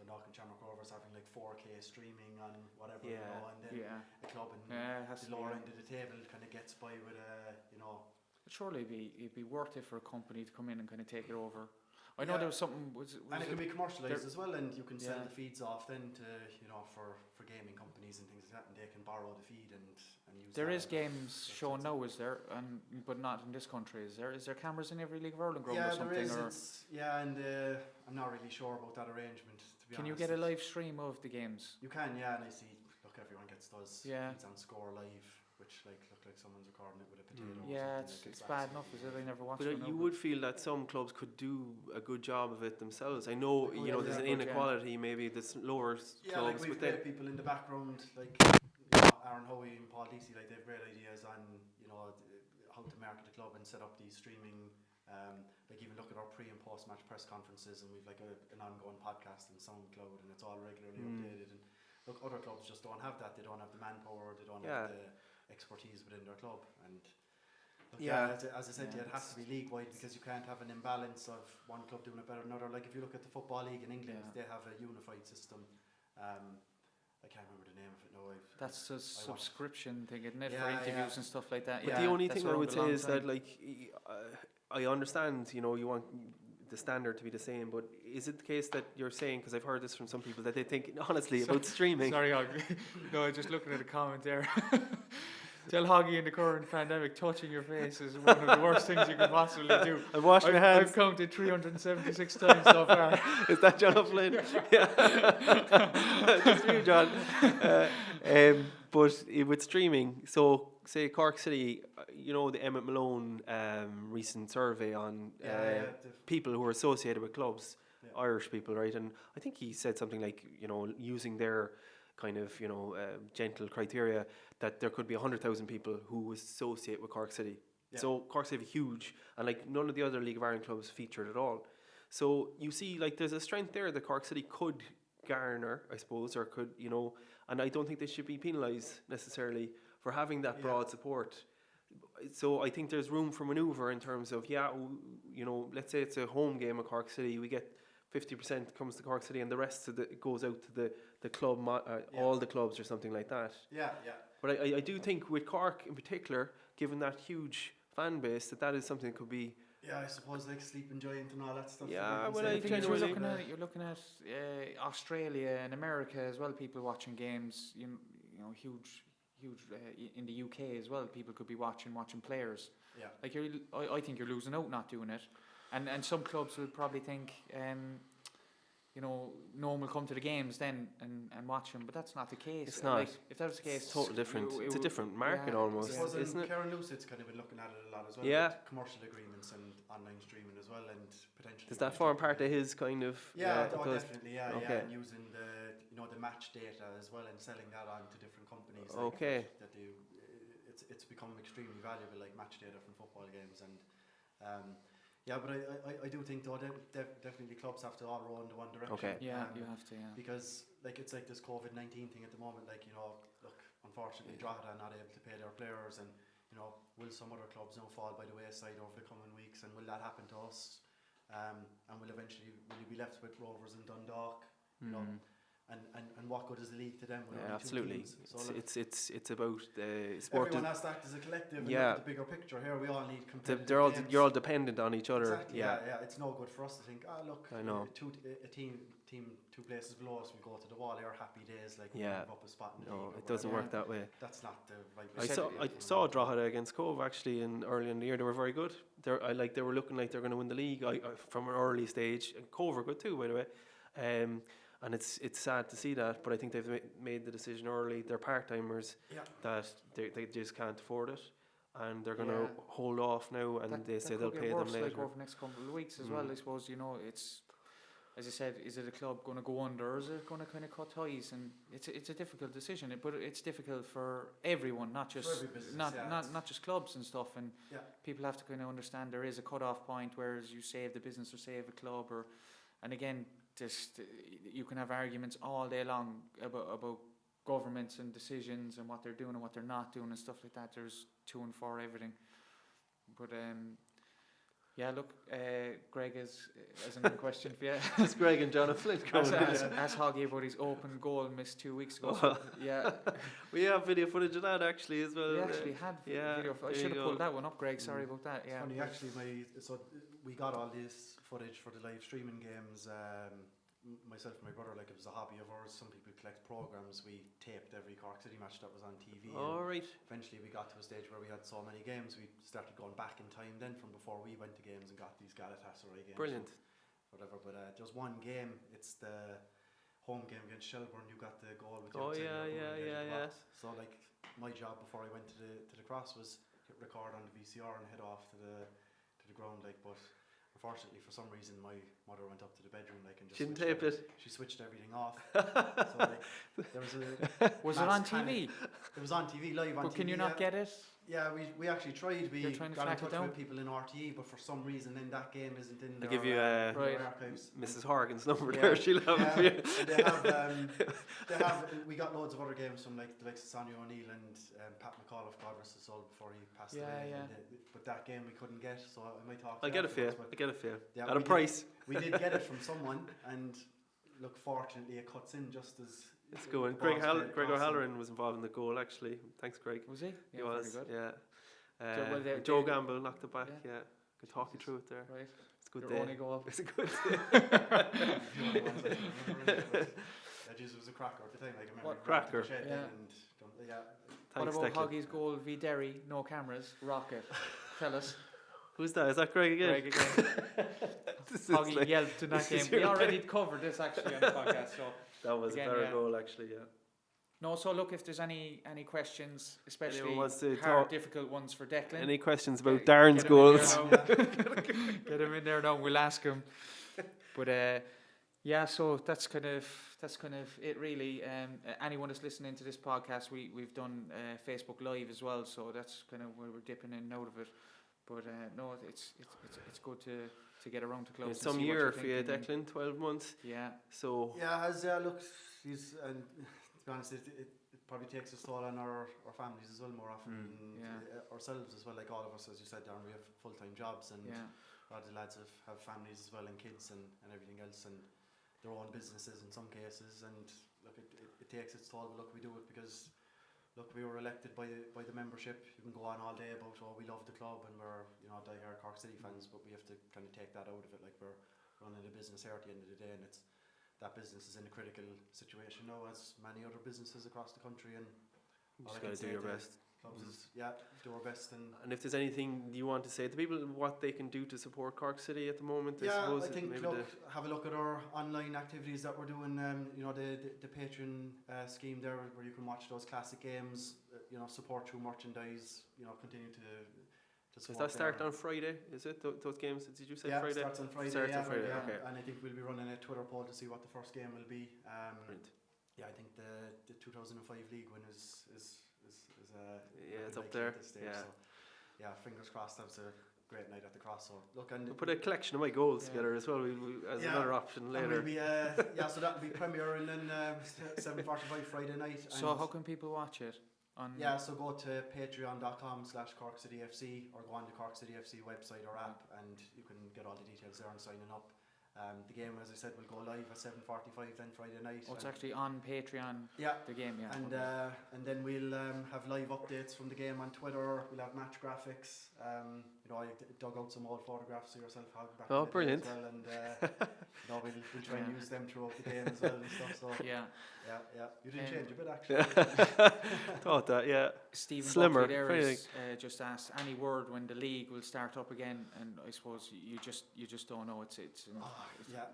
Dundalk and Shamrock Rovers having like 4K streaming on whatever, and then a club in the lower end of the table kind of gets by with Surely it'd be worth it for a company to come in and kind of take it over. I know there was something. And it can be commercialised as well, and you can sell the feeds off then to for gaming companies and things like that, and they can borrow the feed and use. There is games shown now, is there? But not in this country, is there? Is there cameras in every League of Ireland ground or something? There is. And I'm not really sure about that arrangement. To be honest, can you get a live stream of the games? You can, and I see. Look, everyone does feeds on Score Live, which look like someone's recording it with a potato. Yeah, it's bad enough, is it? I never watched it. But you would feel that some clubs could do a good job of it themselves. I know, there's an inequality, maybe there's lower clubs. Yeah, like we've got people in the background, like Aaron Hoey and Paul Deasy, like they have great ideas on, how to market the club and set up these streaming, like even look at our pre and post match press conferences, and we've like an ongoing podcast and SoundCloud, and it's all regularly updated. And look, other clubs just don't have that. They don't have the manpower. They don't have the expertise within their club. And look, as I said, it has to be league wide, because you can't have an imbalance of one club doing it better than another. Like if you look at the Football League in England, they have a unified system. I can't remember the name of it now. That's a subscription thing, isn't it, for interviews and stuff like that? But the only thing I would say is that, like, I understand, you want the standard to be the same, but is it the case that you're saying, because I've heard this from some people, that they think honestly about streaming? Sorry, no, I'm just looking at a comment there. Tell Hoggy in the current pandemic, touching your face is one of the worst things you could possibly do. I've washed my hands. I've counted 376 times so far. Is that John Flynn? Yeah. That's you, John. But with streaming, so say Cork City, the Emmett Malone recent survey on people who are associated with clubs, Irish people, right? And I think he said something like, using their kind of, gentle criteria, that there could be 100,000 people who associate with Cork City. Yeah. So Cork City huge, and like none of the other League of Ireland clubs featured at all. So you see, like there's a strength there that Cork City could garner, I suppose, or could, and I don't think they should be penalised necessarily for having that broad support. So I think there's room for manoeuvre in terms of, let's say it's a home game at Cork City, we get 50% comes to Cork City and the rest of it goes out to the club, all the clubs or something like that. Yeah. But I do think with Cork in particular, given that huge fan base, that is something that could be. Yeah, I suppose like Sleeping Giant and all that stuff. Yeah, well, I think you're looking at Australia and America as well. People watching games, huge in the UK as well. People could be watching players. Yeah, like I think you're losing out not doing it, and some clubs would probably think, no one will come to the games then and watch them, but that's not the case. It's not. Like, if that was the case, It's totally different. It's a different market almost, isn't it? Karen Lucett's kind of been looking at it a lot as well. Yeah. With commercial agreements and online streaming as well, and potentially. Does that form part of his kind of? Definitely. Yeah, okay. and using the match data as well and selling that on to different companies. Okay. That do. It's become extremely valuable, like match data from football games, and but I do think though definitely clubs have to all row in the one direction. Okay. Yeah, you have to. Yeah. Because it's like this COVID-19 thing at the moment. Like look, unfortunately, Drogheda are not able to pay their players, and will some other clubs now fall by the wayside over the coming weeks, and will that happen to us? And will you be left with Rovers and Dundalk? And what good is the league to them? Yeah, absolutely. So it's about sport. Everyone has to act as a collective and look at the bigger picture here. We all need competitive games. You're all dependent on each other. Exactly. Yeah. It's no good for us to think, look, I know. A team 2 places below us will go to the wall. Our happy days, like we yeah. move up a spot in the No, league. it doesn't work that way. That's not the right. I saw Drogheda against Cove actually early in the year. They were very good. They were looking like they're going to win the league from an early stage. And Cove were good too, by the way. And it's sad to see that, but I think they've made the decision early. They're part-timers that they just can't afford it, and they're going to hold off now, and they say they'll pay them later. Like over the next couple of weeks as well, I suppose. It's, as I said, is it a club going to go under, or is it going to kind of cut ties? And it's a difficult decision, but it's difficult for everyone, not just not just clubs and stuff. And people have to kind of understand there is a cut-off point, whereas you save the business or save a club, and again. You can have arguments all day long about governments and decisions and what they're doing and what they're not doing and stuff like that. There's to and for everything. But look, Greg has another question for you. It's Greg and John Flynn coming. Ask Hoggy about his open goal missed 2 weeks ago. So, we have video footage of that actually as well. We actually had video. I should have pulled that one up, Greg. Sorry about that. Yeah. It's funny actually. We got all this footage for the live streaming games. Myself and my brother, like it was a hobby of ours. Some people collect programs. We taped every Cork City match that was on TV. All right. Eventually, we got to a stage where we had so many games, we started going back in time. Then from before we went to games and got these Galatasaray games. Brilliant. Whatever, but just one game. It's the home game against Shelbourne. You got the goal with. Yeah. So like my job before I went to the cross was hit record on the VCR and head off to the ground, like, but. Unfortunately, for some reason, my mother went up to the bedroom and just didn't tape it. She switched everything off. So there was it on TV? It was on TV live on TV. But can you not get it? Yeah, we actually tried. We got in touch with people in RTE, but for some reason, then that game isn't in. I'll give you archives. Mrs. Horgan's number there. She'll have it for you. They have. We got loads of other games from like the likes of Sonny O'Neill and Pat McAuliffe, God rest his soul, before he passed away. But that game we couldn't get, so I might talk. I'll get it for you. At a price. We did get it from someone, and look, fortunately, it cuts in just as. It's going. Greg O'Halloran was involved in the goal actually. Thanks, Greg. Was he? He was. Very good. Yeah. Joe Gamble knocked it back. Yeah. Could talk you through it there. Right. It's a good Your day. only goal. It's a good day. It was a cracker at the time. Like, I remember cracker. What Thanks, about Declan. Hoggy's goal v Derry? No cameras. Rocket. Tell us. Who's that? Is that Greg again? Greg again. Hoggy yelped in that game. We already covered this actually on the podcast. So that was a better goal actually. Yeah. No, so look, if there's any questions, especially difficult ones for Declan. Any questions about Darren's goals? Get him in there now. We'll ask him. But so that's kind of it really. Anyone that's listening to this podcast, we've done Facebook Live as well, so that's kind of where we're dipping in and out of it. But no, it's good to get around to clubs. It's some year for you, Declan. 12 months. Yeah. So. Yeah, look, and to be honest, it probably takes a toll on our families as well more often than ourselves as well. Like all of us, as you said, Darren, we have full-time jobs, and a lot of the lads have families as well, and kids and everything else, and their own businesses in some cases. And look, it takes its toll. But look, we do it because. Look, we were elected by the membership. You can go on all day about we love the club and we're diehard Cork City fans, but we have to kind of take that out of it. Like, we're running a business here at the end of the day, and that business is in a critical situation now, as many other businesses across the country. And you just got to do your best. clubs is do our best. And if there's anything you want to say to people, what they can do to support Cork City at the moment, I think have a look at our online activities that we're doing. The Patreon scheme there, where you can watch those classic games. Support through merchandise. Continue to. Does that start on Friday? Is it those games? Did you say Friday? Yeah, starts on Friday. Okay. And I think we'll be running a Twitter poll to see what the first game will be. Brilliant. Yeah, I think the 2005 league win is it's up there. At this stage, so, fingers crossed. That was a great night at the Cross. So look, and we'll put a collection of my goals together as well. As another option later. We'll be, so that'll be premiere and then 7:45 Friday night. So how can people watch it? So go to patreon.com/Cork City FC or go on the Cork City FC website or app, and you can get all the details there and signing up. The game, as I said, will go live at 7:45 then Friday night. Oh, it's actually on Patreon. The game, and then we'll have live updates from the game on Twitter. We'll have match graphics. I dug out some old photographs of yourself back in the day brilliant! As well, and we'll try and use them throughout the game as well and stuff. So yeah. You didn't change a bit actually. Thought that, Stephen slimmer. Buckley there is, just asked any word when the league will start up again, and I suppose you just don't know.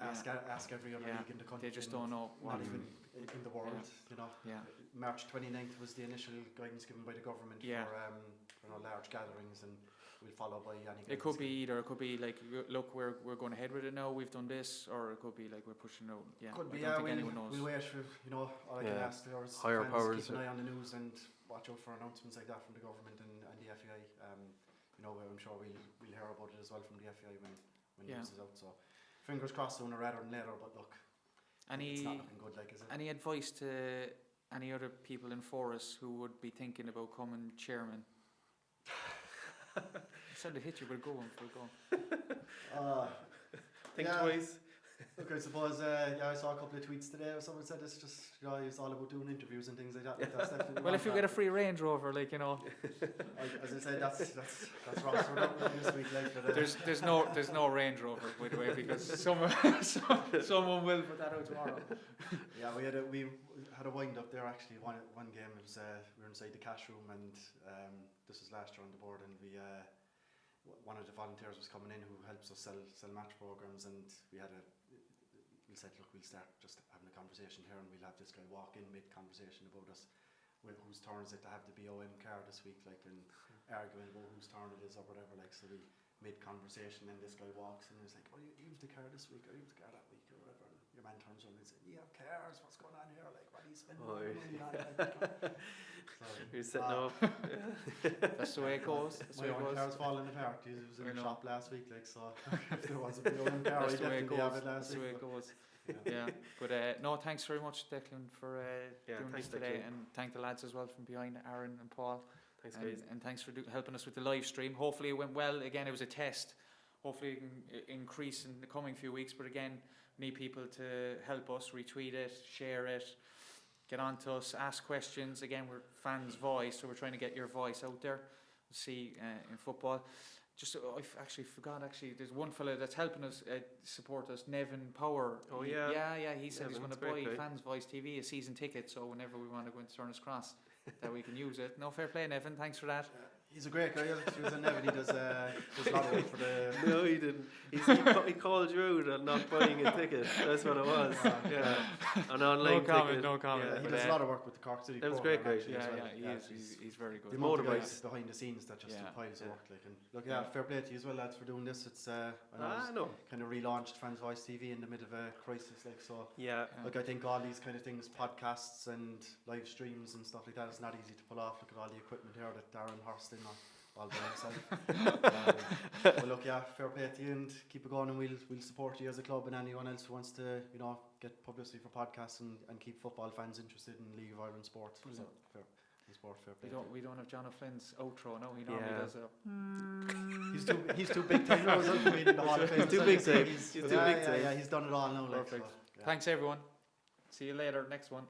Ask every other league in the country. They just don't know. Not even in the world, March 29th was the initial guidance given by the government for large gatherings, and we'll follow by any. It could be either. It could be like, look, we're going ahead with it now. We've done this, or it could be like we're pushing out. Could be. I don't think anyone knows. We'll wait for all I can ask there is higher powers. Keep an eye on the news and watch out for announcements like that from the government and the FAI. I'm sure we'll hear about it as well from the FAI when news is out. So fingers crossed sooner rather than later. But look, it's not looking good. Like, is it? Any advice to any other people in Forres who would be thinking about coming chairman? I said to hit you, but go on. Think twice. Look, I suppose I saw a couple of tweets today. Someone said it's just it's all about doing interviews and things like that. That's definitely well, if you get a free Range Rover, as I said, that's Ross. We're not this week. There's no Range Rover, by the way, because someone will put that out tomorrow. We had a wind up there actually. One game it was we were inside the cash room, and this was last year on the board, and we. One of the volunteers was coming in who helps us sell match programs, and we said, look, we'll start just having a conversation here, and we'll have this guy walk in mid-conversation about us, whose turn is it to have the BOM car this week, and arguing about whose turn it is or whatever, so we mid-conversation, and this guy walks in and he's like, oh, you have the car this week, or you have the car that week, or whatever, and your man turns around and says, you have cars, what's going on here, what are you spending money on? You're setting up. That's the way it goes. My own car's falling apart. He was in the shop last week, so if there was a BOM car, I'd definitely have it last week. That's the way it goes. But no, thanks very much, Declan, for doing this today, Declan. and thank the lads as well from behind, Aaron and Paul. Thanks, guys. And thanks for helping us with the live stream. Hopefully it went well. Again, it was a test. Hopefully it can increase in the coming few weeks. But again, we need people to help us, retweet it, share it, get on to us, ask questions. Again, we're Fans Voice, so we're trying to get your voice out there. See in football. Just I actually forgot. There's one fella that's helping us support us, Nevin Power. Oh He said he's going to buy FansVoiceTV a season ticket, so whenever we want to go into Turner's Cross, that we can use it. No, fair play, Nevin. Thanks for that. He's a great guy. He was a Nevin. He does a lot of work for the. No, he didn't. He called you out on not buying a ticket. That's what it was. An online ticket. No comment. He does a lot of work with the Cork City. That was great, guy. He's very good. The motorbikes behind the scenes that just do piles of work. Fair play to you as well, lads, for doing this. It's kind of relaunched Fans Voice TV in the middle of a crisis, I think all these kind of things, podcasts and live streams and stuff like that, it's not easy to pull off. Look at all the equipment here that Darren horsed in all by himself. Fair play to you, and keep it going, and we'll support you as a club, and anyone else who wants to get publicity for podcasts and keep football fans interested in League of Ireland sport. So fair play. We don't have John O'Flynn's outro. No, he normally does it. He's too big time now. He's too big time. He's too big time. He's done it all now. Perfect. Thanks everyone. See you later. Next one.